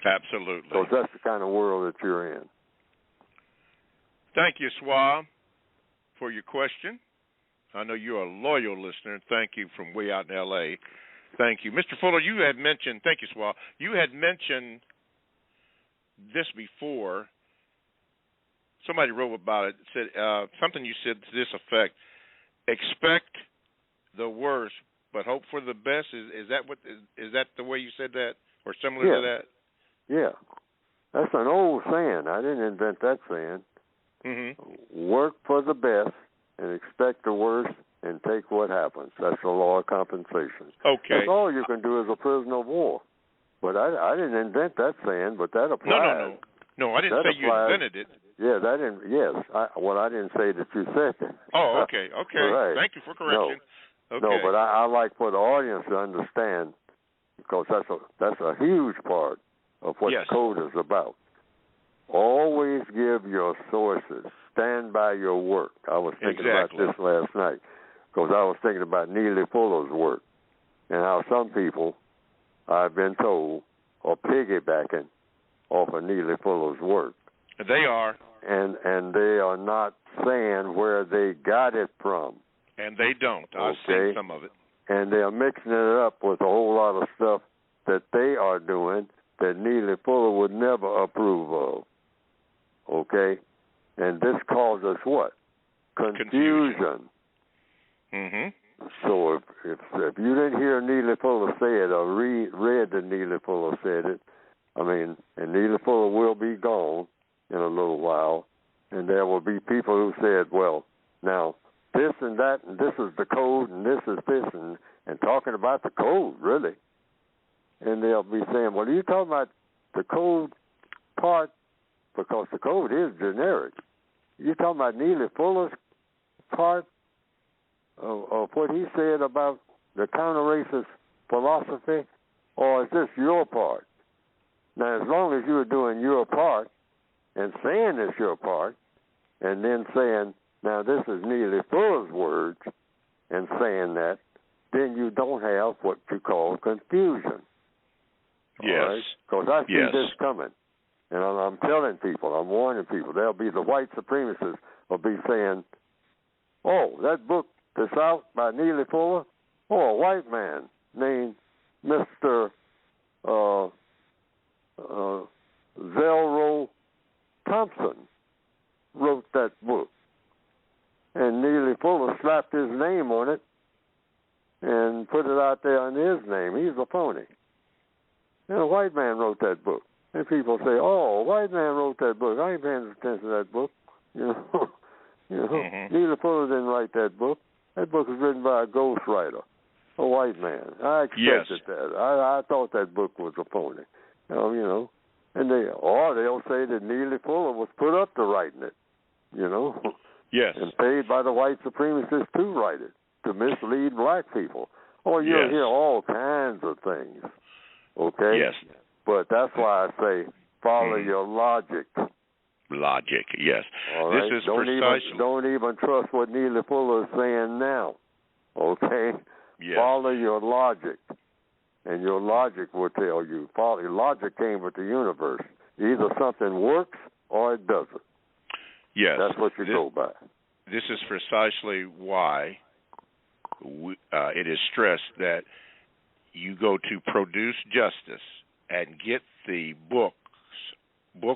Absolutely. Because that's the kind of world that you're in. Thank you, Swab, for your question. I know you're a loyal listener. Thank you from way out in L.A. Thank you. Mr. Fuller, you had mentioned, thank you, Swab, you had mentioned this before. Somebody wrote about it, said something you said to this effect: expect the worst, but hope for the best. Is that the way you said that, or similar to that? Yeah. That's an old saying. I didn't invent that saying. Mm-hmm. Work for the best and expect the worst and take what happens. That's the law of compensation. Okay. That's all you can do as a prisoner of war. But I didn't invent that saying, but that applies. No, I didn't say you invented it. Yeah, I didn't say that you said that. Oh, okay. Right. Thank you for correction. No, but I like for the audience to understand, because that's a huge part of what the code is about. Always give your sources. Stand by your work. I was thinking about this last night, because I was thinking about Neely Fuller's work and how some people, I've been told, are piggybacking off of Neely Fuller's work. They are. And they are not saying where they got it from. And they don't. I've seen some of it. And they're mixing it up with a whole lot of stuff that they are doing that Neely Fuller would never approve of. Okay? And this causes what? Confusion. Mm-hmm. So if you didn't hear Neely Fuller say it or read that Neely Fuller said it, and Neely Fuller will be gone in a little while, and there will be people who said, well, now, this and that, and this is the code, and this is this, and talking about the code, really. And they'll be saying, well, are you talking about the code part? Because the code is generic. You talking about Neely Fuller's part of what he said about the counter-racist philosophy, or is this your part? Now, as long as you're doing your part and saying it's your part, and then saying, now this is Neely Fuller's words, and saying that, then you don't have what you call confusion. Yes. Because I see this coming. And I'm telling people, I'm warning people, there'll be the white supremacists will be saying, oh, that book that's out by Neely Fuller, a white man named Mr. Zelro Thompson wrote that book. and Neely Fuller slapped his name on it and put it out there in his name. He's a phony. And a white man wrote that book. And people say, "Oh, a white man wrote that book. I ain't paying attention to that book." Neely Fuller didn't write that book. That book was written by a ghostwriter, a white man. I expected that. I thought that book was a phony. And they'll say that Neely Fuller was put up to writing it. Yes. And paid by the white supremacists to write it, to mislead black people. You'll hear all kinds of things. Okay? Yes. But that's why I say follow your logic. Logic, yes. All right? This is don't even trust what Neely Fuller is saying now. Okay? Yes. Follow your logic. And your logic will tell you. Your logic came with the universe. Either something works or it doesn't. Yes. That's what you go by. This is precisely why it is stressed that you go to Produce Justice and get the book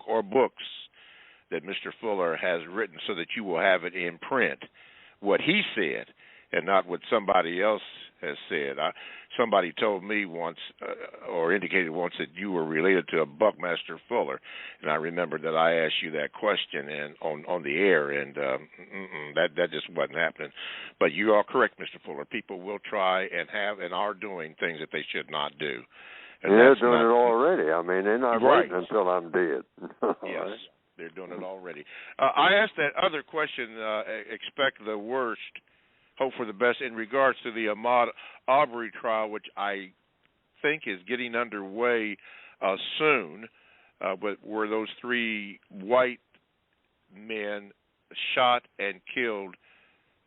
or books that Mr. Fuller has written so that you will have it in print, what he said, and not what somebody else has said. Somebody told me once, or indicated once, that you were related to a Buckmaster Fuller, and I remember that I asked you that question and on the air, and that just wasn't happening. But you are correct, Mr. Fuller. People will try and have and are doing things that they should not do. And they're doing it already. I mean, they're not right. waiting until I'm dead. Yes, they're doing it already. I asked that other question, expect the worst, hope for the best, in regards to the Ahmaud Arbery trial, which I think is getting underway soon. But were those 3 white men shot and killed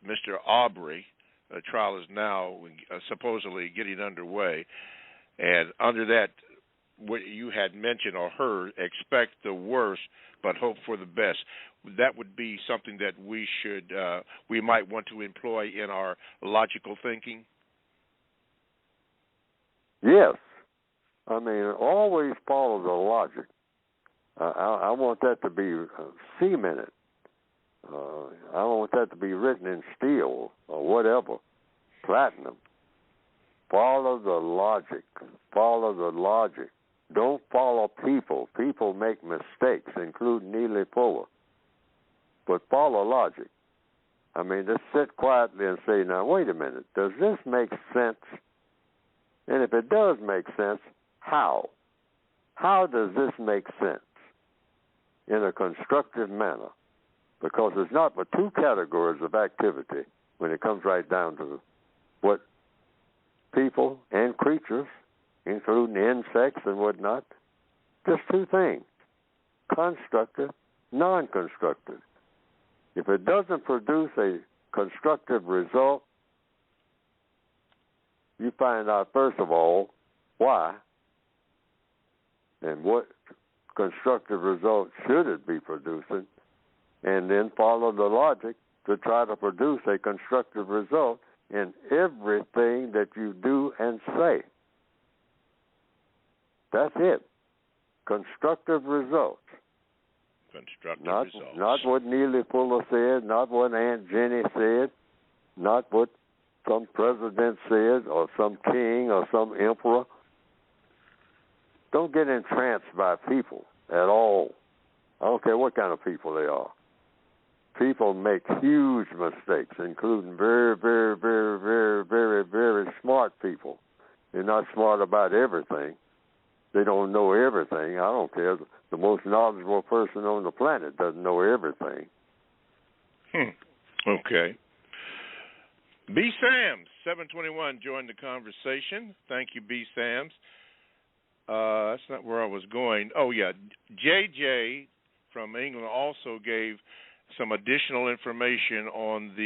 Mr. Arbery? The trial is now supposedly getting underway. And under that, what you had mentioned or heard, expect the worst, but hope for the best. That would be something that we might want to employ in our logical thinking? Yes. I mean, always follow the logic. I want that to be cemented. I want that to be written in steel or whatever, platinum. Follow the logic. Follow the logic. Don't follow people. People make mistakes, including Neely Fuller. But follow logic. I mean, just sit quietly and say, now, wait a minute, does this make sense? And if it does make sense, how? How does this make sense in a constructive manner? Because there's not but 2 categories of activity when it comes right down to what people and creatures, including insects and whatnot, just 2 things, constructive, non-constructive. If it doesn't produce a constructive result, you find out, first of all, why and what constructive result should it be producing, and then follow the logic to try to produce a constructive result in everything that you do and say. That's it. Constructive results. Results. Not what Neely Fuller said, not what Aunt Jenny said, not what some president said or some king or some emperor. Don't get entranced by people at all. I don't care what kind of people they are. People make huge mistakes, including very, very, very, very, very, very smart people. They're not smart about everything. They don't know everything. I don't care. The most knowledgeable person on the planet doesn't know everything. Okay. B. Sams, 721, joined the conversation. Thank you, B. Sams. That's not where I was going. Oh, yeah. JJ from England also gave some additional information on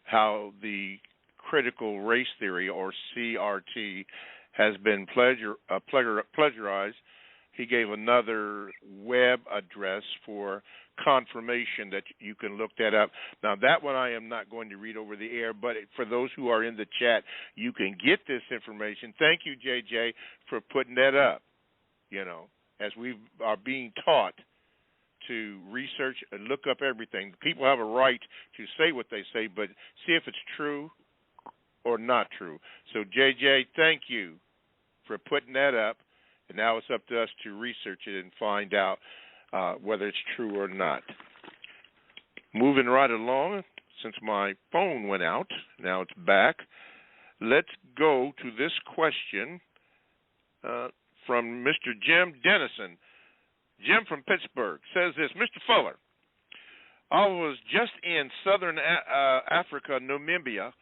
how the critical race theory, or CRT, has been plagiarized. He gave another web address for confirmation that you can look that up. Now, that one I am not going to read over the air, but for those who are in the chat, you can get this information. Thank you, JJ, for putting that up, as we are being taught to research and look up everything. People have a right to say what they say, but see if it's true or not true. So, JJ, thank you for putting that up, and now it's up to us to research it and find out whether it's true or not. Moving right along, since my phone went out, now it's back. Let's go to this question from Mr. Jim Dennison. Jim from Pittsburgh says this: Mr. Fuller, I was just in southern Africa, Namibia.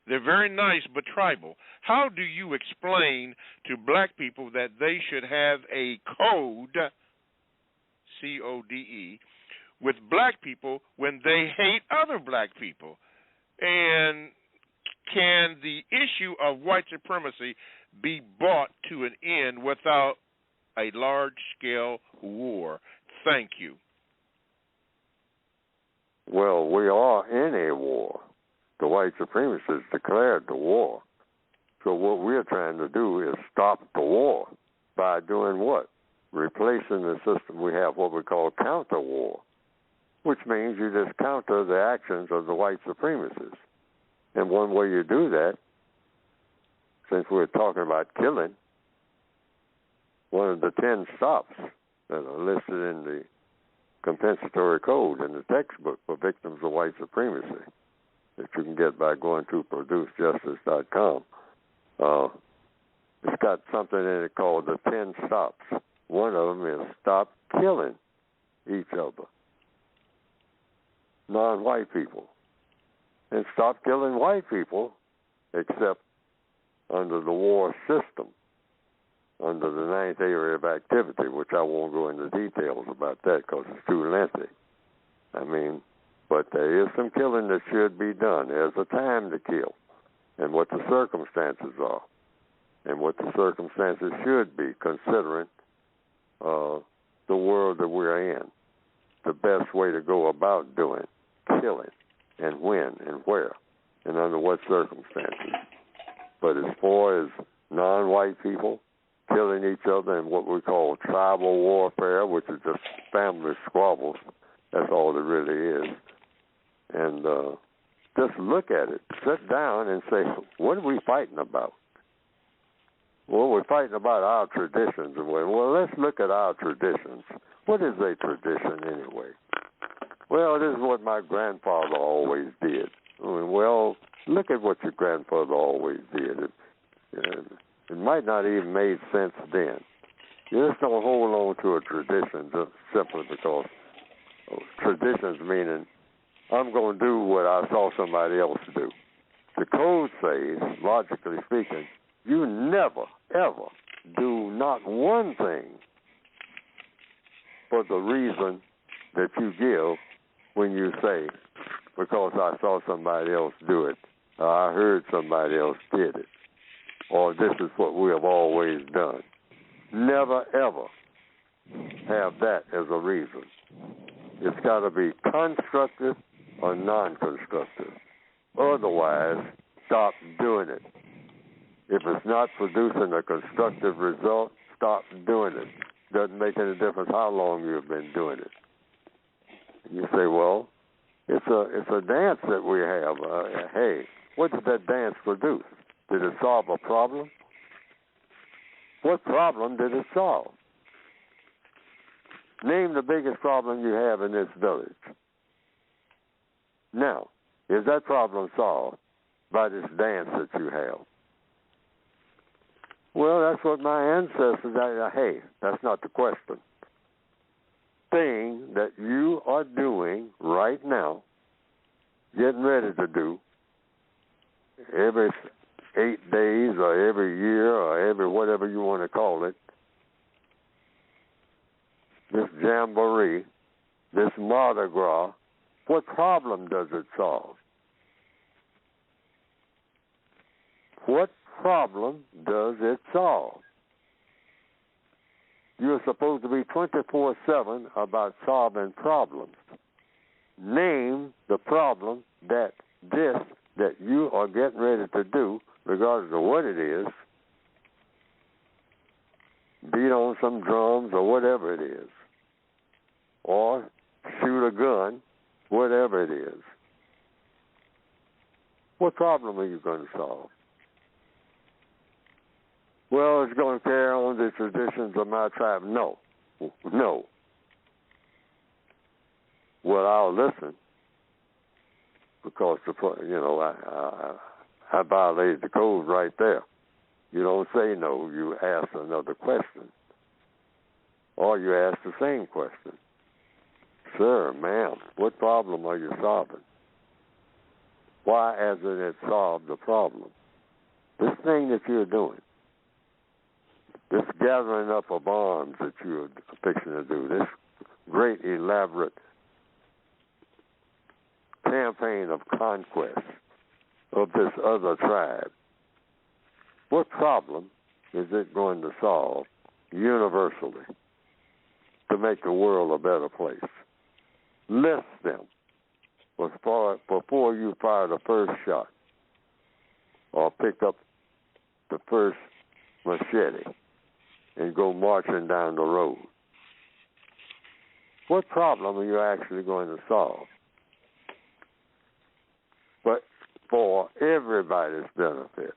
They're very nice but tribal. How do you explain to black people that they should have a code, C-O-D-E, with black people when they hate other black people? And can the issue of white supremacy be brought to an end without a large-scale war? Thank you. Well, we are in a war. The white supremacists declared the war. So what we're trying to do is stop the war by doing what? Replacing the system we have, what we call counter-war, which means you just counter the actions of the white supremacists. And one way you do that, since we're talking about killing, one of the 10 stops that are listed in the compensatory code in the textbook for victims of white supremacy that you can get by going to producejustice.com. It's got something in it called the 10 stops. One of them is stop killing each other, non-white people, and stop killing white people except under the war system, under the 9th area of activity, which I won't go into details about that because it's too lengthy. But there is some killing that should be done. There's a time to kill and what the circumstances are and what the circumstances should be considering the world that we're in, the best way to go about doing killing and when and where and under what circumstances. But as far as non-white people killing each other in what we call tribal warfare, which is just family squabbles, that's all it really is. And just look at it. Sit down and say, what are we fighting about? Well, we're fighting about our traditions. Well, let's look at our traditions. What is a tradition anyway? Well, this is what my grandfather always did. Well, look at what your grandfather always did. It might not even made sense then. You just don't hold on to a tradition just simply because traditions meaning I'm going to do what I saw somebody else do. The code says, logically speaking, you never, ever do not one thing for the reason that you give when you say, because I saw somebody else do it, or I heard somebody else did it, or this is what we have always done. Never, ever have that as a reason. It's got to be constructive or non-constructive. Otherwise, stop doing it. If it's not producing a constructive result, stop doing it. Doesn't make any difference how long you've been doing it. And you say, well, it's a dance that we have. Hey, what did that dance produce? Did it solve a problem? What problem did it solve? Name the biggest problem you have in this village. Now, is that problem solved by this dance that you have? Well, that's what my ancestors, hey, that's not the question. Thing that you are doing right now, getting ready to do, every 8 days or every year or every whatever you want to call it, this jamboree, this Mardi Gras, what problem does it solve? What problem does it solve? You're supposed to be 24/7 about solving problems. Name the problem that you are getting ready to do, regardless of what it is. Beat on some drums or whatever it is. or shoot a gun, whatever it is. What problem are you going to solve? Well, it's going to carry on the traditions of my tribe. No. Well, I'll listen because I violated the code right there. You don't say no. You ask another question, or you ask the same question. Sir, ma'am, what problem are you solving? Why hasn't it solved the problem? This thing that you're doing, this gathering up of arms that you're fixing to do, this great elaborate campaign of conquest of this other tribe, what problem is it going to solve universally to make the world a better place? List them before you fire the first shot or pick up the first machete and go marching down the road. What problem are you actually going to solve? But for everybody's benefit,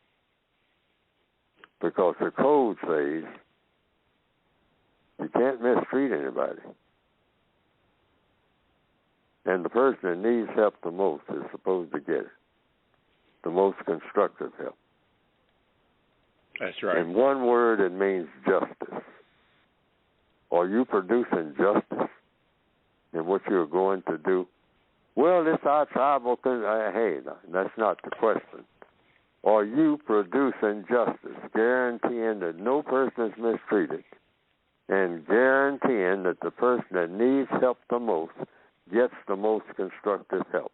because the code says you can't mistreat anybody. And the person that needs help the most is supposed to get it, the most constructive help. That's right. In one word, it means justice. Are you producing justice in what you're going to do? Well, it's our tribal hey, that's not the question. Are you producing justice, guaranteeing that no person is mistreated, and guaranteeing that the person that needs help the most gets the most constructive help?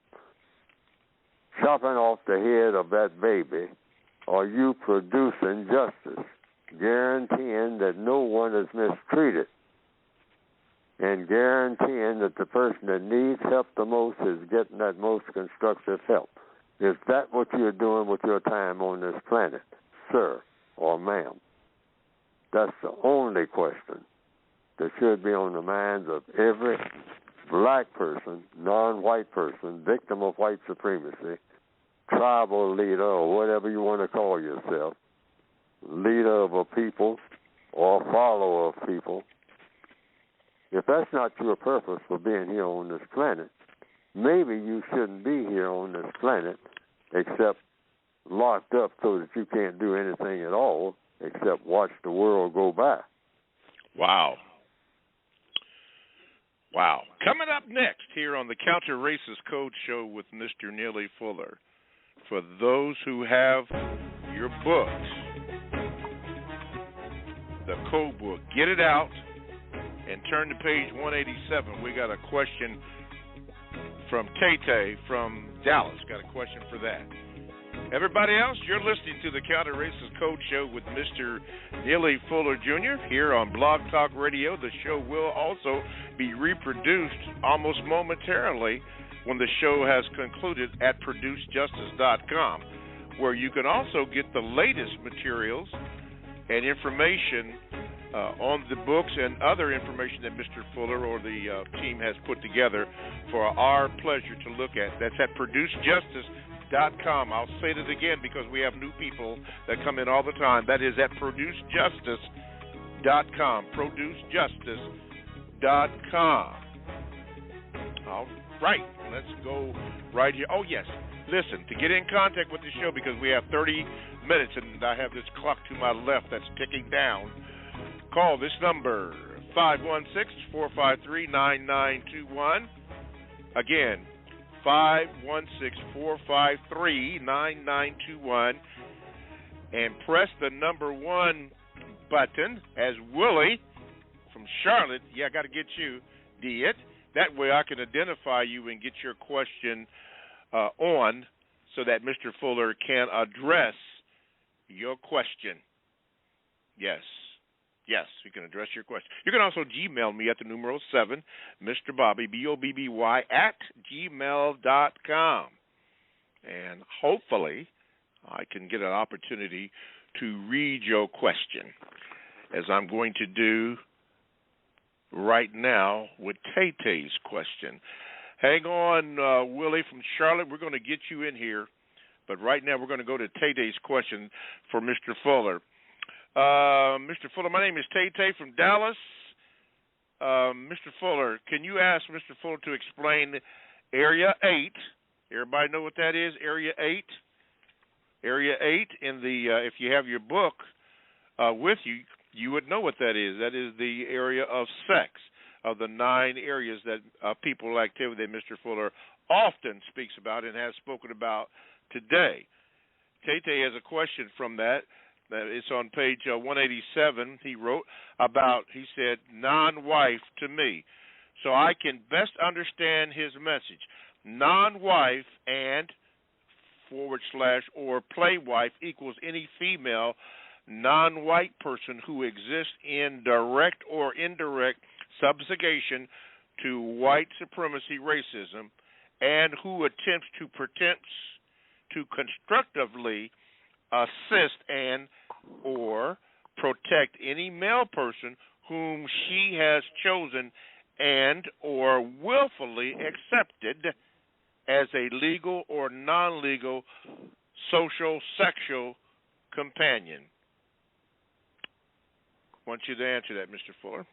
Chopping off the head of that baby, are you producing justice, guaranteeing that no one is mistreated, and guaranteeing that the person that needs help the most is getting that most constructive help? Is that what you're doing with your time on this planet, sir or ma'am? That's the only question that should be on the minds of every black person, non-white person, victim of white supremacy, tribal leader, or whatever you want to call yourself, leader of a people or follower of people. If that's not your purpose for being here on this planet, maybe you shouldn't be here on this planet except locked up so that you can't do anything at all except watch the world go by. Wow. Coming up next here on the Counter Racist Code Show with Mr. Neely Fuller. For those who have your books, the code book, get it out and turn to page 187. We got a question from Tay from Dallas. Got a question for that. Everybody else, you're listening to the Counter Racist Code Show with Mr. Neely Fuller Jr. here on Blog Talk Radio. The show will also be reproduced almost momentarily when the show has concluded at ProduceJustice.com, where you can also get the latest materials and information on the books and other information that Mr. Fuller or the team has put together for our pleasure to look at. That's at ProduceJustice.com. I'll say it again because we have new people that come in all the time. That is at ProduceJustice.com. ProduceJustice.com. All right, let's go right here. Oh, yes. Listen, to get in contact with the show, because we have 30 minutes and I have this clock to my left that's ticking down, call this number, 516-453-9921. Again, 516-453-9921. And press the number 1 button as Willie from Charlotte. Yeah, I got to get you. Did. That way I can identify you and get your question on so that Mr. Fuller can address your question. Yes, you can address your question. You can also Gmail me at the numeral 7, Mr. Bobby, BOBBY, at gmail.com. And hopefully I can get an opportunity to read your question, as I'm going to do right now with Tay-Tay's question. Hang on, Willie from Charlotte. We're going to get you in here. But right now we're going to go to Tay-Tay's question for Mr. Fuller. Mr. Fuller, my name is Tay-Tay from Dallas. Mr. Fuller, can you ask Mr. Fuller to explain Area 8? Everybody know what that is, Area 8? Area 8, in the if you have your book with you, you would know what that is. That is the area of sex, of the 9 areas that people activity that Mr. Fuller often speaks about and has spoken about today. Tay-Tay has a question from that. It's on page 187. He wrote about, he said, non-wife to me, so I can best understand his message. Non-wife and / or play wife equals any female non-white person who exists in direct or indirect subjugation to white supremacy racism and who attempts to constructively assist and or protect any male person whom she has chosen and or willfully accepted as a legal or non-legal social sexual companion. I want you to answer that, Mr. Fuller.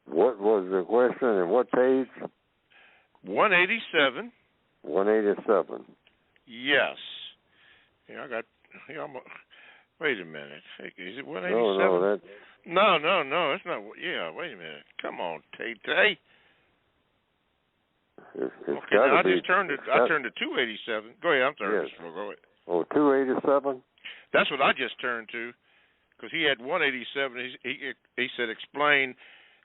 What was the question and what page? 187. 187. Yes. Yeah, I got. Yeah, wait a minute. Is it 187? No, that's... No. It's not. Yeah, wait a minute. Come on, Tay-Tay. It's okay, now I just turned it. I turned to 287. Go ahead. I'm sorry. Yes. Go ahead. Oh, 287. That's what I just turned to, because he had 187. He said explain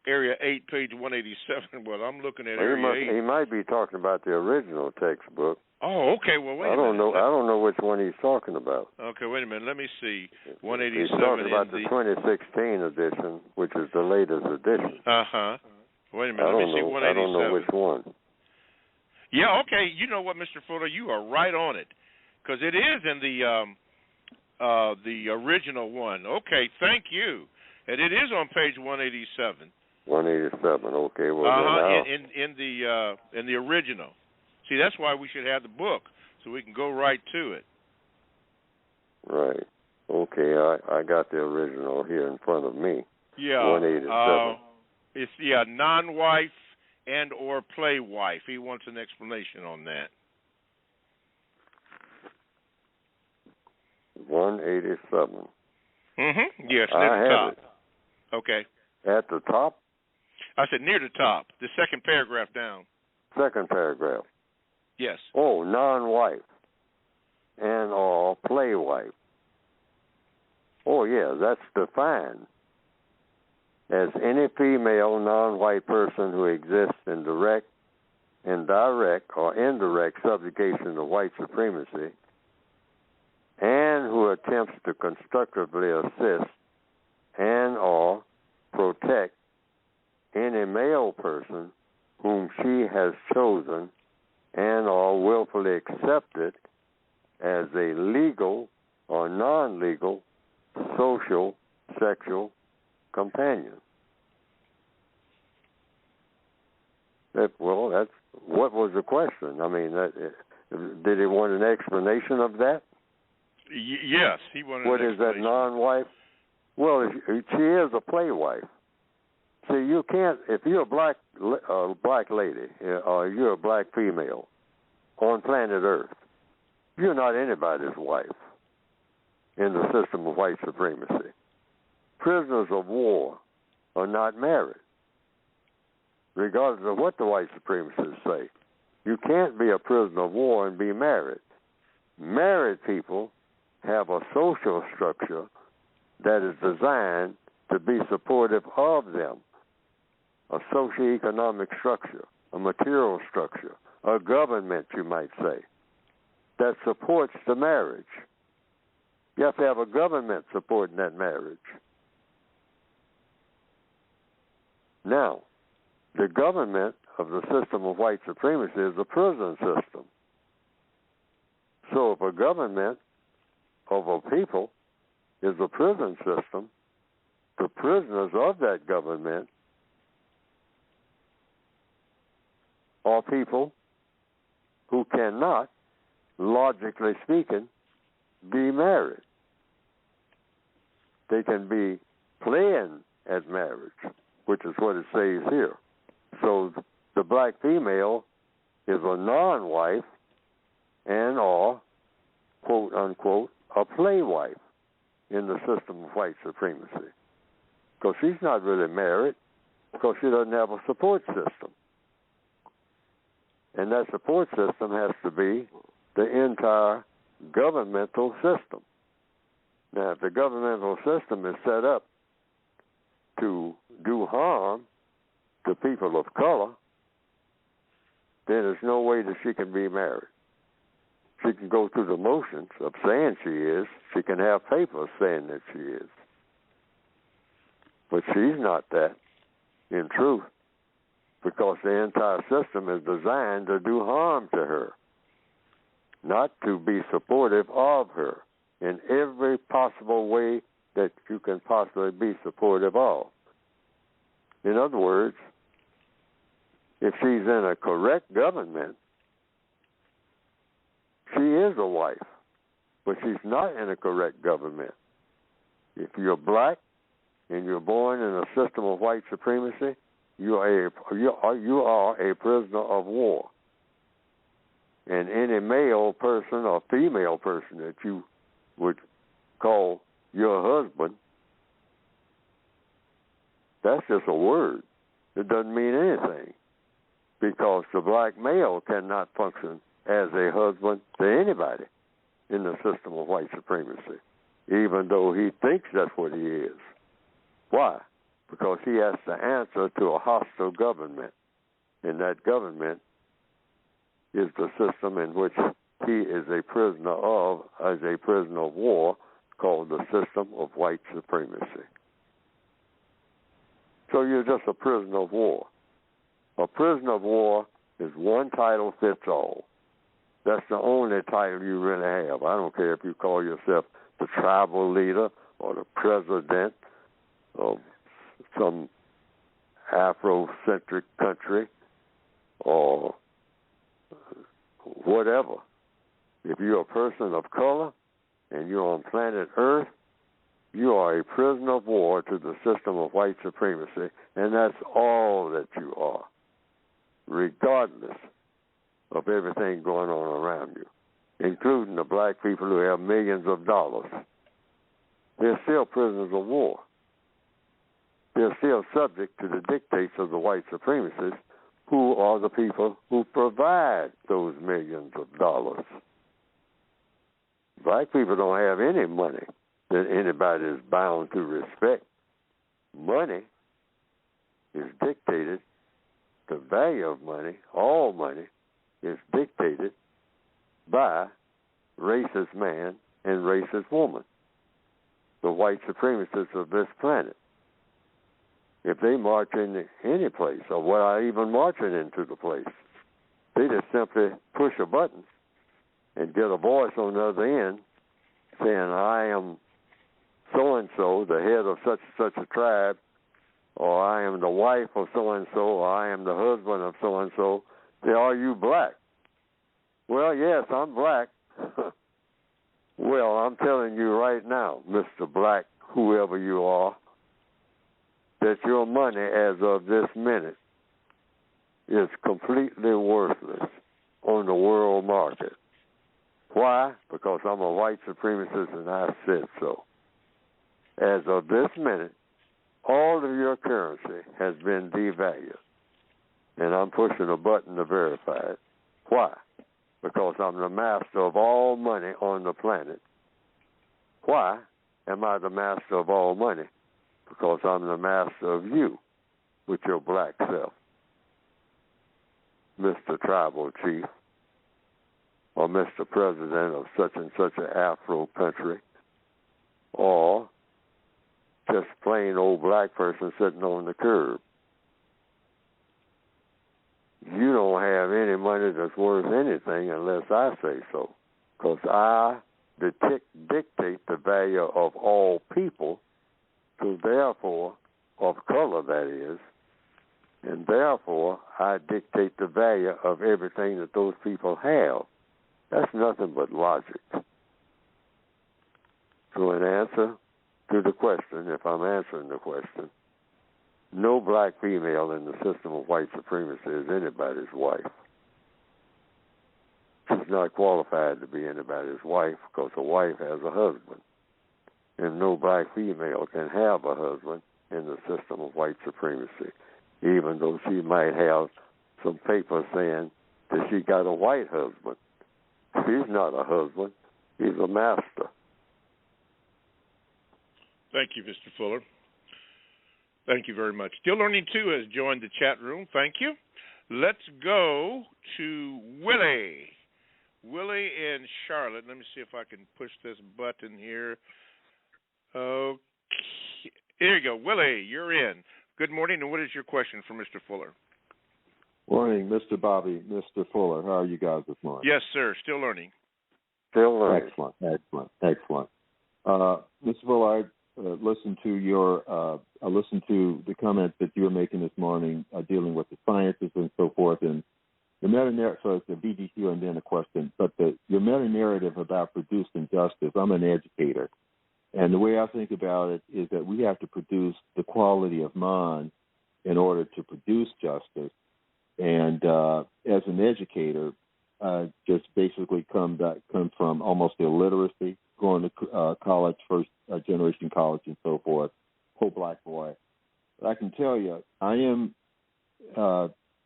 Area 8, page 187. Well, I'm looking at Area 8. He might be talking about the original textbook. Oh, okay. Well, wait a minute. I don't know which one he's talking about. Okay, wait a minute. Let me see. 187. He's talking about the 2016 edition, which is the latest edition. Uh-huh. Wait a minute. Let me see 187. I don't know which one. Yeah, okay. You know what, Mr. Fuller? You are right on it, because it is in the original one. Okay, thank you. And it is on page 187. 187. Okay. Well, now... in the original. See, that's why we should have the book, so we can go right to it. Right. Okay, I got the original here in front of me. Yeah. 187. It's non-wife and or play wife. He wants an explanation on that. 187. Mm-hmm. Yes, near the top. It. Okay. At the top? I said near the top, the second paragraph down. Second paragraph. Yes. Oh, non-wife and or play wife. Oh, yeah, that's defined as any female non-white person who exists in direct, indirect, or indirect subjugation to white supremacy and who attempts to constructively assist and or protect any male person whom she has chosen and or willfully accepted as a legal or non-legal social sexual companion. That's what was the question? I mean, did he want an explanation of that? Yes, he wanted. What is that non-wife? Well, she is a play wife. See, you can't, if you're a black lady or you're a black female on planet Earth, you're not anybody's wife in the system of white supremacy. Prisoners of war are not married, regardless of what the white supremacists say. You can't be a prisoner of war and be married. Married people have a social structure that is designed to be supportive of them. A socioeconomic structure, a material structure, a government, you might say, that supports the marriage. You have to have a government supporting that marriage. Now, the government of the system of white supremacy is the prison system. So if a government of a people is the prison system, the prisoners of that government are people who cannot, logically speaking, be married. They can be playing at marriage, which is what it says here. So the black female is a non-wife and or, quote unquote, a play wife in the system of white supremacy. Because she's not really married, because she doesn't have a support system. And that support system has to be the entire governmental system. Now, if the governmental system is set up to do harm to people of color, then there's no way that she can be married. She can go through the motions of saying she is. She can have papers saying that she is. But she's not that, in truth, because the entire system is designed to do harm to her, not to be supportive of her in every possible way that you can possibly be supportive of. In other words, if she's in a correct government, she is a wife, but she's not in a correct government. If you're black and you're born in a system of white supremacy, you are a prisoner of war. And any male person or female person that you would call your husband, that's just a word. It doesn't mean anything, because the black male cannot function as a husband to anybody in the system of white supremacy, even though he thinks that's what he is. Why? Because he has to answer to a hostile government, and that government is the system in which he is a prisoner of, as a prisoner of war, called the system of white supremacy. So you're just a prisoner of war. A prisoner of war is one title fits all. That's the only title you really have. I don't care if you call yourself the tribal leader or the president of some Afrocentric country or whatever. If you're a person of color and you're on planet Earth, you are a prisoner of war to the system of white supremacy, and that's all that you are, regardless of everything going on around you, including the black people who have millions of dollars. They're still prisoners of war. They're still subject to the dictates of the white supremacists, who are the people who provide those millions of dollars. Black people don't have any money that anybody is bound to respect. Money is dictated, the value of money, all money, is dictated by racist man and racist woman, the white supremacists of this planet. If they march into any place, or without even marching into the place, they just simply push a button and get a voice on the other end saying, I am so-and-so, the head of such and such a tribe, or I am the wife of so-and-so, or I am the husband of so-and-so. Say, are you black? Well, yes, I'm black. Well, I'm telling you right now, Mr. Black, whoever you are, that your money as of this minute is completely worthless on the world market. Why? Because I'm a white supremacist and I said so. As of this minute, all of your currency has been devalued, and I'm pushing a button to verify it. Why? Because I'm the master of all money on the planet. Why am I the master of all money? Because I'm the master of you with your black self, Mr. Tribal Chief, or Mr. President of such and such an Afro country, or just plain old black person sitting on the curb. You don't have any money that's worth anything unless I say so, because I dictate the value of all people, so therefore, of color that is, and therefore I dictate the value of everything that those people have. That's nothing but logic. So in answer to the question, if I'm answering the question, no black female in the system of white supremacy is anybody's wife. She's not qualified to be anybody's wife because a wife has a husband. And no black female can have a husband in the system of white supremacy, even though she might have some paper saying that she got a white husband. He's not a husband. He's a master. Thank you, Mr. Fuller. Thank you very much. Still Learning 2 has joined the chat room. Thank you. Let's go to Willie. Willie in Charlotte. Let me see if I can push this button here. Okay. Here you go. Willie, you're in. Good morning, and what is your question for Mr. Fuller? Morning, Mr. Bobby, Mr. Fuller. How are you guys this morning? Yes, sir. Still learning. Still learning. Excellent. Mr. Fuller, I listened to the comments that you were making this morning, dealing with the sciences and so forth, and the meta-narrative. So it's the BDQ and then a question, but your meta-narrative about producing justice. I'm an educator, and the way I think about it is that we have to produce the quality of mind in order to produce justice. And as an educator, just basically come from almost illiteracy, going to college, first generation college and so forth, whole black boy. But I can tell you, I am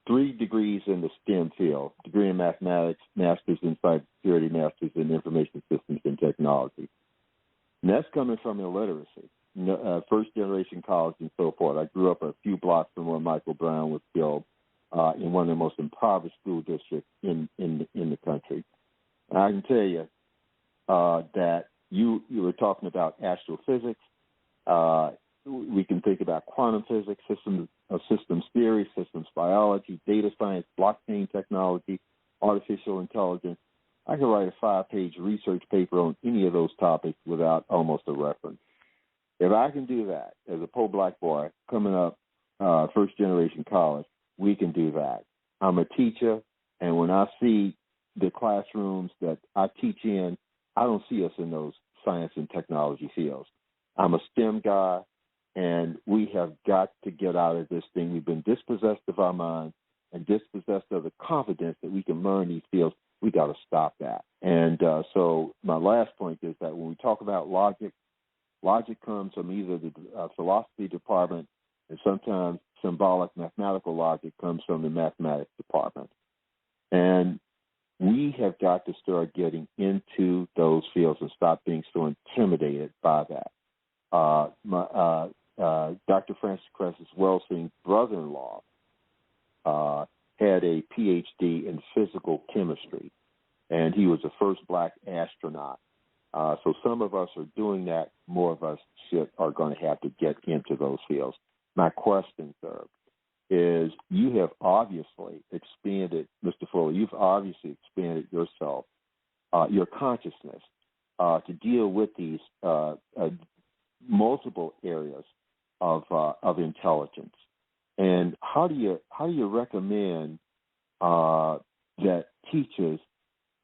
3 degrees in the STEM field, degree in mathematics, master's in cybersecurity, master's in information systems and technology. And that's coming from illiteracy, first generation college and so forth. I grew up a few blocks from where Michael Brown was killed. In one of the most impoverished school districts in the country. And I can tell you that you were talking about astrophysics. We can think about quantum physics, systems theory, systems biology, data science, blockchain technology, artificial intelligence. I could write a 5-page research paper on any of those topics without almost a reference. If I can do that as a poor black boy coming up first generation college, we can do that. I'm a teacher, and when I see the classrooms that I teach in, I don't see us in those science and technology fields. I'm a STEM guy, and we have got to get out of this thing. We've been dispossessed of our minds and dispossessed of the confidence that we can learn these fields. We got to stop that. And so my last point is that when we talk about logic comes from either the philosophy department, and sometimes symbolic mathematical logic comes from the mathematics department. And we have got to start getting into those fields and stop being so intimidated by that. Dr. Francis Cress's Welsing's brother-in-law had a PhD in physical chemistry, and he was the first black astronaut. So some of us are doing that. More of us are going to have to get into those fields. My question, sir, is you have obviously expanded, Mr. Fuller, you've obviously expanded yourself, your consciousness, to deal with these multiple areas of intelligence. And how do you recommend that teachers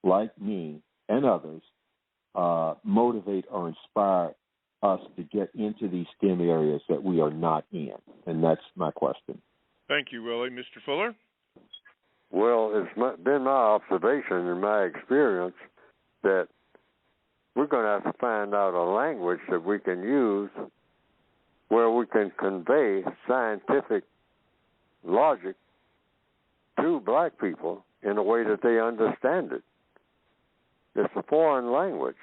like me and others motivate or inspire us to get into these STEM areas that we are not in? And that's my question. Thank you, Willie. Mr. Fuller? Well, it's been my observation and my experience that we're going to have to find out a language that we can use where we can convey scientific logic to black people in a way that they understand it. It's a foreign language.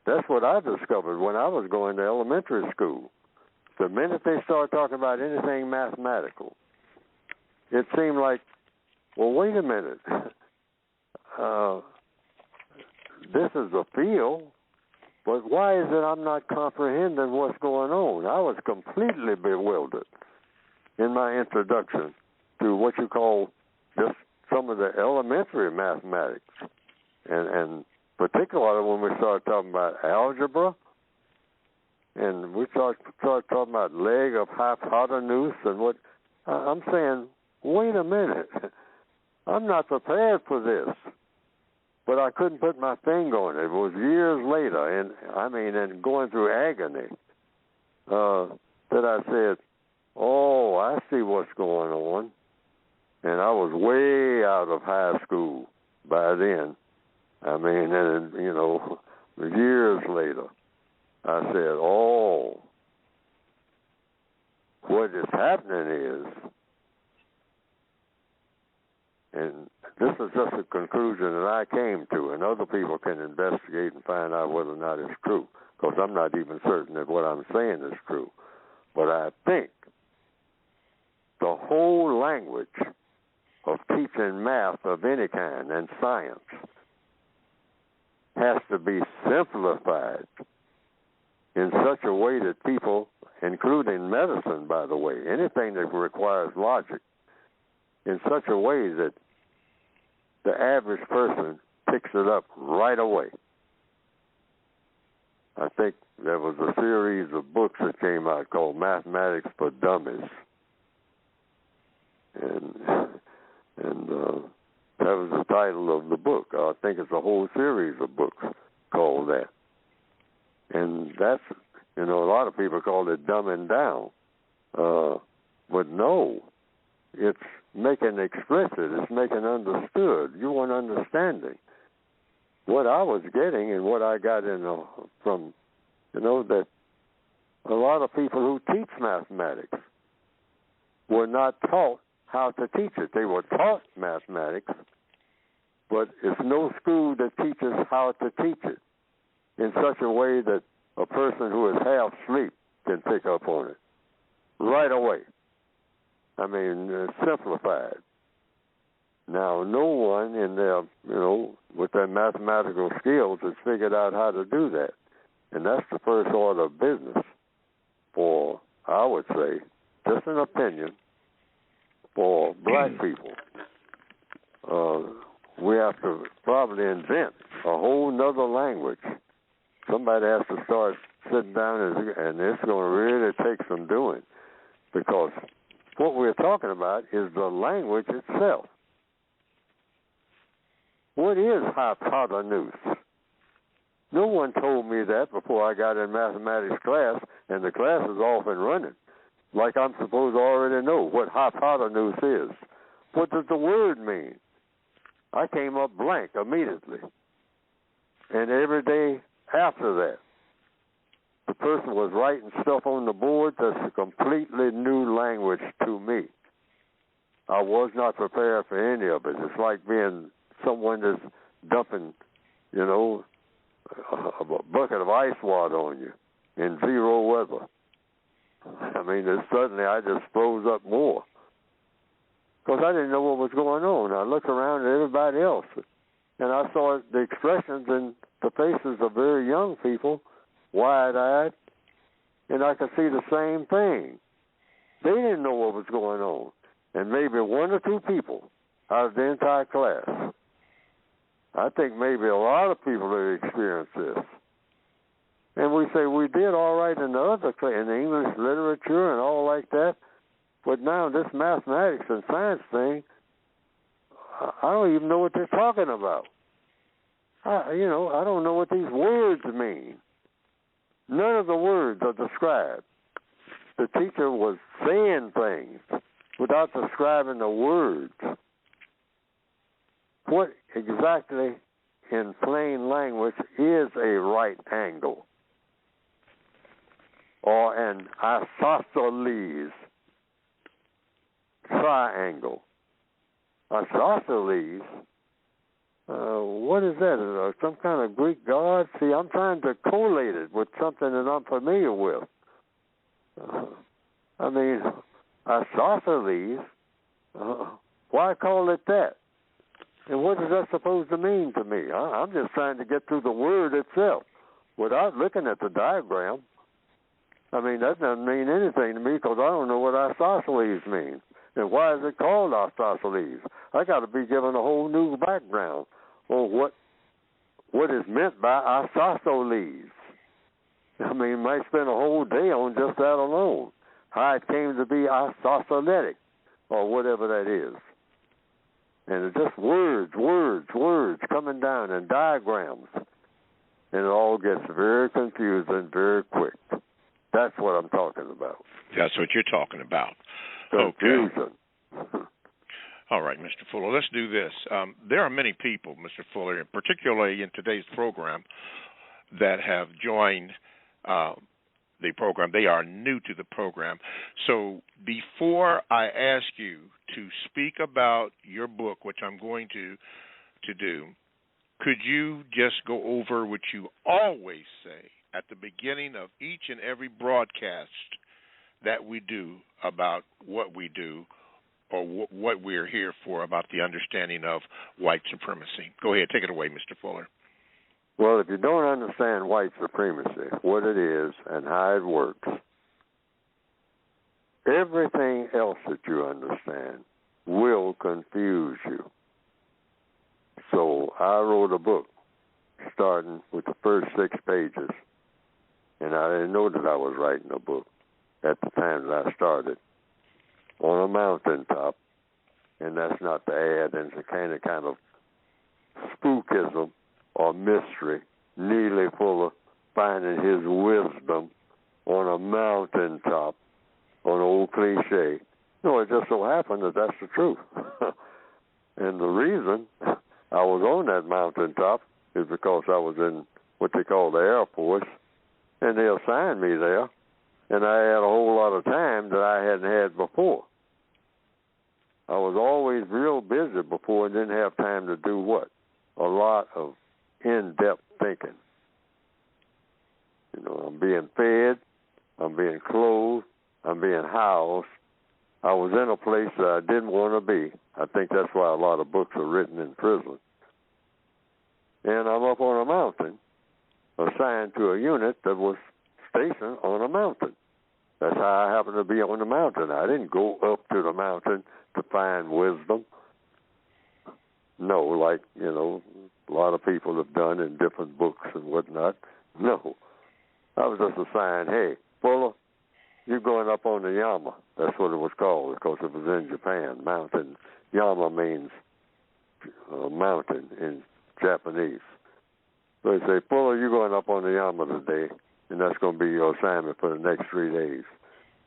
That's what I discovered when I was going to elementary school. The minute they start talking about anything mathematical, it seemed like, well, wait a minute. This is a field, but why is it I'm not comprehending what's going on? I was completely bewildered in my introduction to what you call just some of the elementary mathematics, and particularly when we start talking about algebra, and we start talking about leg of hypothenuse, and what I'm saying, wait a minute. I'm not prepared for this. But I couldn't put my finger on it. It was years later, and going through agony, that I said, oh, I see what's going on. And I was way out of high school by then. Years later, I said, oh, what is happening is, and this is just a conclusion that I came to, and other people can investigate and find out whether or not it's true, because I'm not even certain that what I'm saying is true. But I think the whole language of teaching math of any kind and science has to be simplified in such a way that people, including medicine, by the way, anything that requires logic, in such a way that the average person picks it up right away. I think there was a series of books that came out called Mathematics for Dummies. And that was the title of the book. I think it's a whole series of books called that. And that's, a lot of people call it dumbing down. But no, it's making explicit, it's making understood. You want understanding. What I was getting and what I got from, that a lot of people who teach mathematics were not taught how to teach it. They were taught mathematics, but it's no school that teaches how to teach it in such a way that a person who is half asleep can pick up on it right away. Simplified. Now, no one in their, with their mathematical skills has figured out how to do that. And that's the first order of business for, I would say, just an opinion, for black people. We have to probably invent a whole nother language. Somebody has to start sitting down, and it's going to really take some doing, because what we're talking about is the language itself. What is hypothenuse? No one told me that before I got in mathematics class, and the class is off and running, like I'm supposed to already know what hypothenuse is. What does the word mean? I came up blank immediately. And every day after that, the person was writing stuff on the board that's a completely new language to me. I was not prepared for any of it. It's like being someone that's dumping, a bucket of ice water on you in zero weather. Suddenly I just froze up more, because I didn't know what was going on. I looked around at everybody else, and I saw the expressions in the faces of very young people, wide-eyed, and I could see the same thing. They didn't know what was going on, and maybe one or two people out of the entire class. I think maybe a lot of people have experienced this. And we say we did all right in the other class, in the English literature and all like that, but now this mathematics and science thing, I don't even know what they're talking about. I don't know what these words mean. None of the words are described. The teacher was saying things without describing the words. What exactly, in plain language, is a right angle or an isosceles triangle? Isosceles, what is that? Some kind of Greek god? See, I'm trying to collate it with something that I'm familiar with. Isosceles, why call it that? And what is that supposed to mean to me? I'm just trying to get through the word itself without looking at the diagram. That doesn't mean anything to me, because I don't know what isosceles means. And why is it called isosceles? I got to be given a whole new background on what is meant by isosceles. Might spend a whole day on just that alone. How it came to be isosceletic, or whatever that is. And it's just words coming down and diagrams. And it all gets very confusing very quick. That's what I'm talking about. That's what you're talking about. Confusion. Okay. All right, Mr. Fuller, let's do this. There are many people, Mr. Fuller, particularly in today's program, that have joined the program. They are new to the program. So before I ask you to speak about your book, which I'm going to do, could you just go over what you always say at the beginning of each and every broadcast that we do about what we do or what we're here for, about the understanding of white supremacy? Go ahead, take it away, Mr. Fuller. Well, if you don't understand white supremacy, what it is and how it works, everything else that you understand will confuse you. So I wrote a book starting with the first 6 pages, and I didn't know that I was writing a book at the time that I started, on a mountaintop, and that's not the ad, and it's a kind of spookism or mystery. Neely Fuller finding his wisdom on a mountaintop, on an old cliche. No, it just so happened that that's the truth. And the reason I was on that mountaintop is because I was in what they call the Air Force, and they assigned me there, and I had a whole lot of time that I hadn't had before. I was always real busy before and didn't have time to do what? A lot of in-depth thinking. You know, I'm being fed, I'm being clothed, I'm being housed. I was in a place that I didn't want to be. I think that's why a lot of books are written in prison. And I'm up on a mountain, assigned to a unit that was stationed on a mountain. That's how I happened to be on the mountain. I didn't go up to the mountain to find wisdom. No, like, you know, a lot of people have done in different books and whatnot. No. I was just assigned, hey, Fuller, you're going up on the Yama. That's what it was called because it was in Japan. Mountain. Yama means mountain in Japanese. So they say, Fuller, you're going up on the Yama today, and that's going to be your assignment for the next 3 days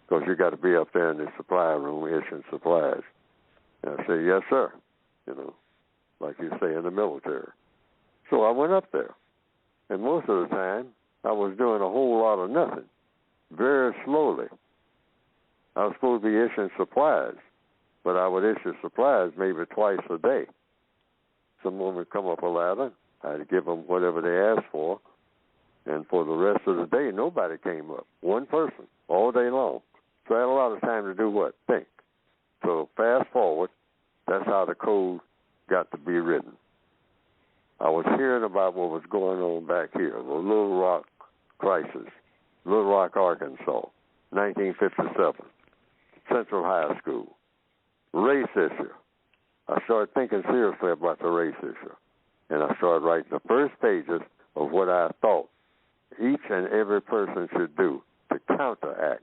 because you got to be up there in the supply room issuing supplies. And I say, yes, sir, you know, like you say in the military. So I went up there, and most of the time I was doing a whole lot of nothing, very slowly. I was supposed to be issuing supplies, but I would issue supplies maybe twice a day. Someone would come up a ladder, I'd give them whatever they asked for, and for the rest of the day, nobody came up. One person, all day long. So I had a lot of time to do what? Think. So fast forward, that's how the code got to be written. I was hearing about what was going on back here, the Little Rock crisis, Little Rock, Arkansas, 1957, Central High School, race issue. I started thinking seriously about the race issue, and I started writing the first pages of what I thought each and every person should do to counteract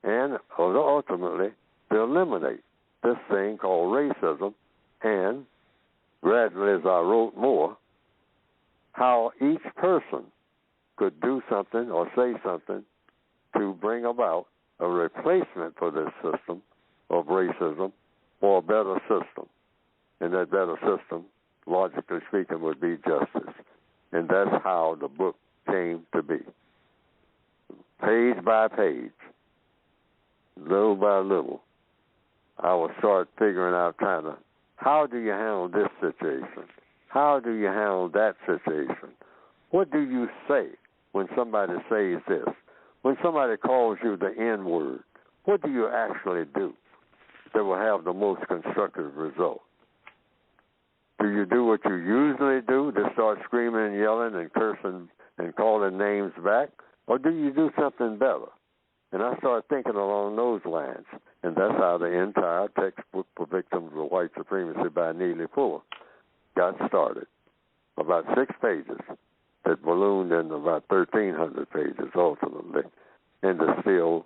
and ultimately to eliminate this thing called racism, and gradually as I wrote more, how each person could do something or say something to bring about a replacement for this system of racism for a better system. And that better system, logically speaking, would be justice. And that's how the book came to be. Page by page, little by little, I would start figuring out how do you handle this situation? How do you handle that situation? What do you say when somebody says this? When somebody calls you the N-word, what do you actually do that will have the most constructive result? Do you do what you usually do, just start screaming and yelling and cursing and calling names back? Or do you do something better? And I started thinking along those lines. And that's how the entire textbook for victims of white supremacy by Neely Fuller got started. About 6 pages that ballooned into about 1,300 pages ultimately, and distilled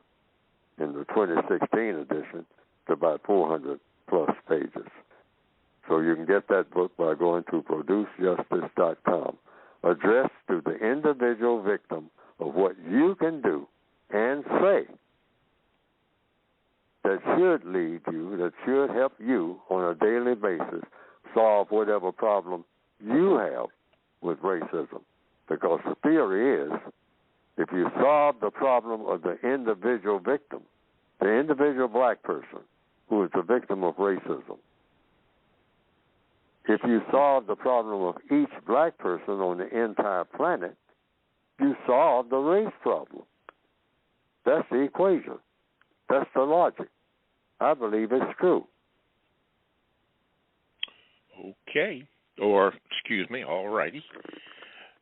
in the 2016 edition to about 400 plus pages. So you can get that book by going to producejustice.com, addressed to the individual victim of what you can do and say that should lead you, that should help you on a daily basis solve whatever problem you have with racism. Because the theory is, if you solve the problem of the individual victim, the individual black person who is the victim of racism, if you solve the problem of each black person on the entire planet, you solve the race problem. That's the equation. That's the logic. I believe it's true. Okay. Or, excuse me, all righty.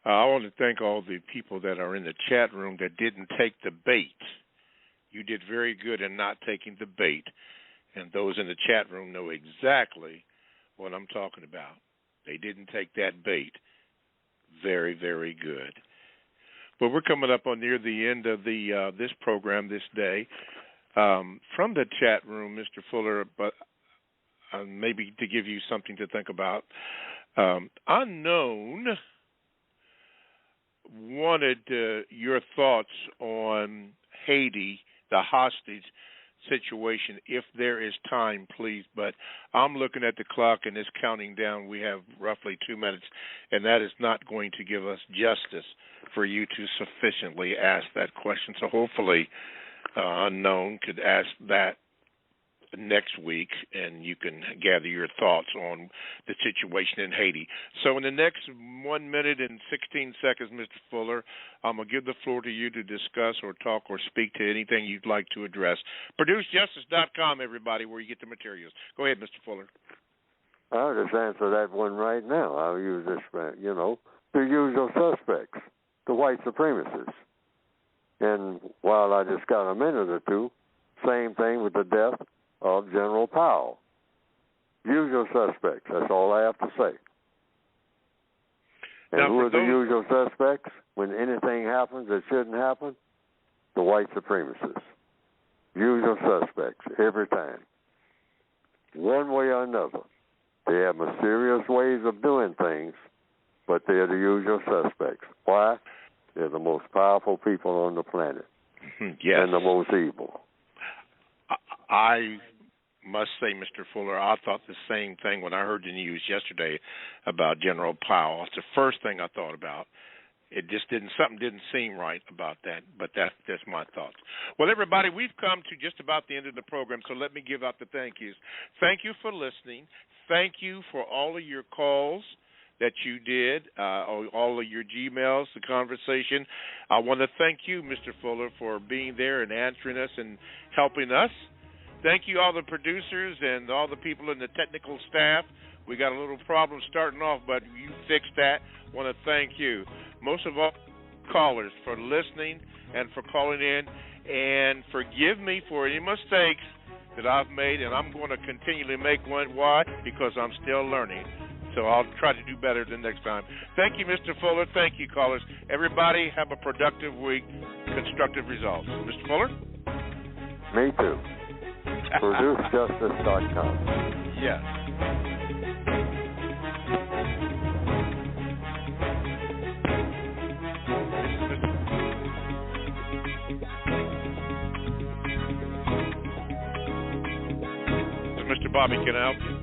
I want to thank all the people that are in the chat room that didn't take the bait. You did very good in not taking the bait. And those in the chat room know exactly what I'm talking about. They didn't take that bait. Very, very good. But we're coming up on near the end of the this program this day. From the chat room, Mr. Fuller, but maybe to give you something to think about, Unknown wanted your thoughts on Haiti, the hostage situation, if there is time, please. But I'm looking at the clock and it's counting down. We have roughly 2 minutes, and that is not going to give us justice for you to sufficiently ask that question. So hopefully Unknown could ask that next week, and you can gather your thoughts on the situation in Haiti. So in the next 1 minute and 16 seconds, Mr. Fuller, I'm going to give the floor to you to discuss or talk or speak to anything you'd like to address. ProduceJustice.com, everybody, where you get the materials. Go ahead, Mr. Fuller. I'll just answer that one right now. I'll use this, the usual suspects, the white supremacists. And while I just got a minute or two, same thing with the death of General Powell. Usual suspects. That's all I have to say. And who are the usual suspects when anything happens that shouldn't happen? The white supremacists. Usual suspects every time. One way or another. They have mysterious ways of doing things, but they're the usual suspects. Why? They're the most powerful people on the planet. Yes. And the most evil. I must say, Mr. Fuller, I thought the same thing when I heard the news yesterday about General Powell. It's the first thing I thought about. It just something didn't seem right about that, but that's my thoughts. Well, everybody, we've come to just about the end of the program, so let me give out the thank yous. Thank you for listening. Thank you for all of your calls that you did, all of your Gmails, the conversation. I want to thank you, Mr. Fuller, for being there and answering us and helping us. Thank you, all the producers and all the people in the technical staff. We got a little problem starting off, but you fixed that. I want to thank you. Most of all, callers, for listening and for calling in. And forgive me for any mistakes that I've made, and I'm going to continually make one. Why? Because I'm still learning. So I'll try to do better the next time. Thank you, Mr. Fuller. Thank you, callers. Everybody have a productive week. Constructive results. Mr. Fuller? Me too. ProduceJustice.com. Yes. Mr. Bobby, can I help you?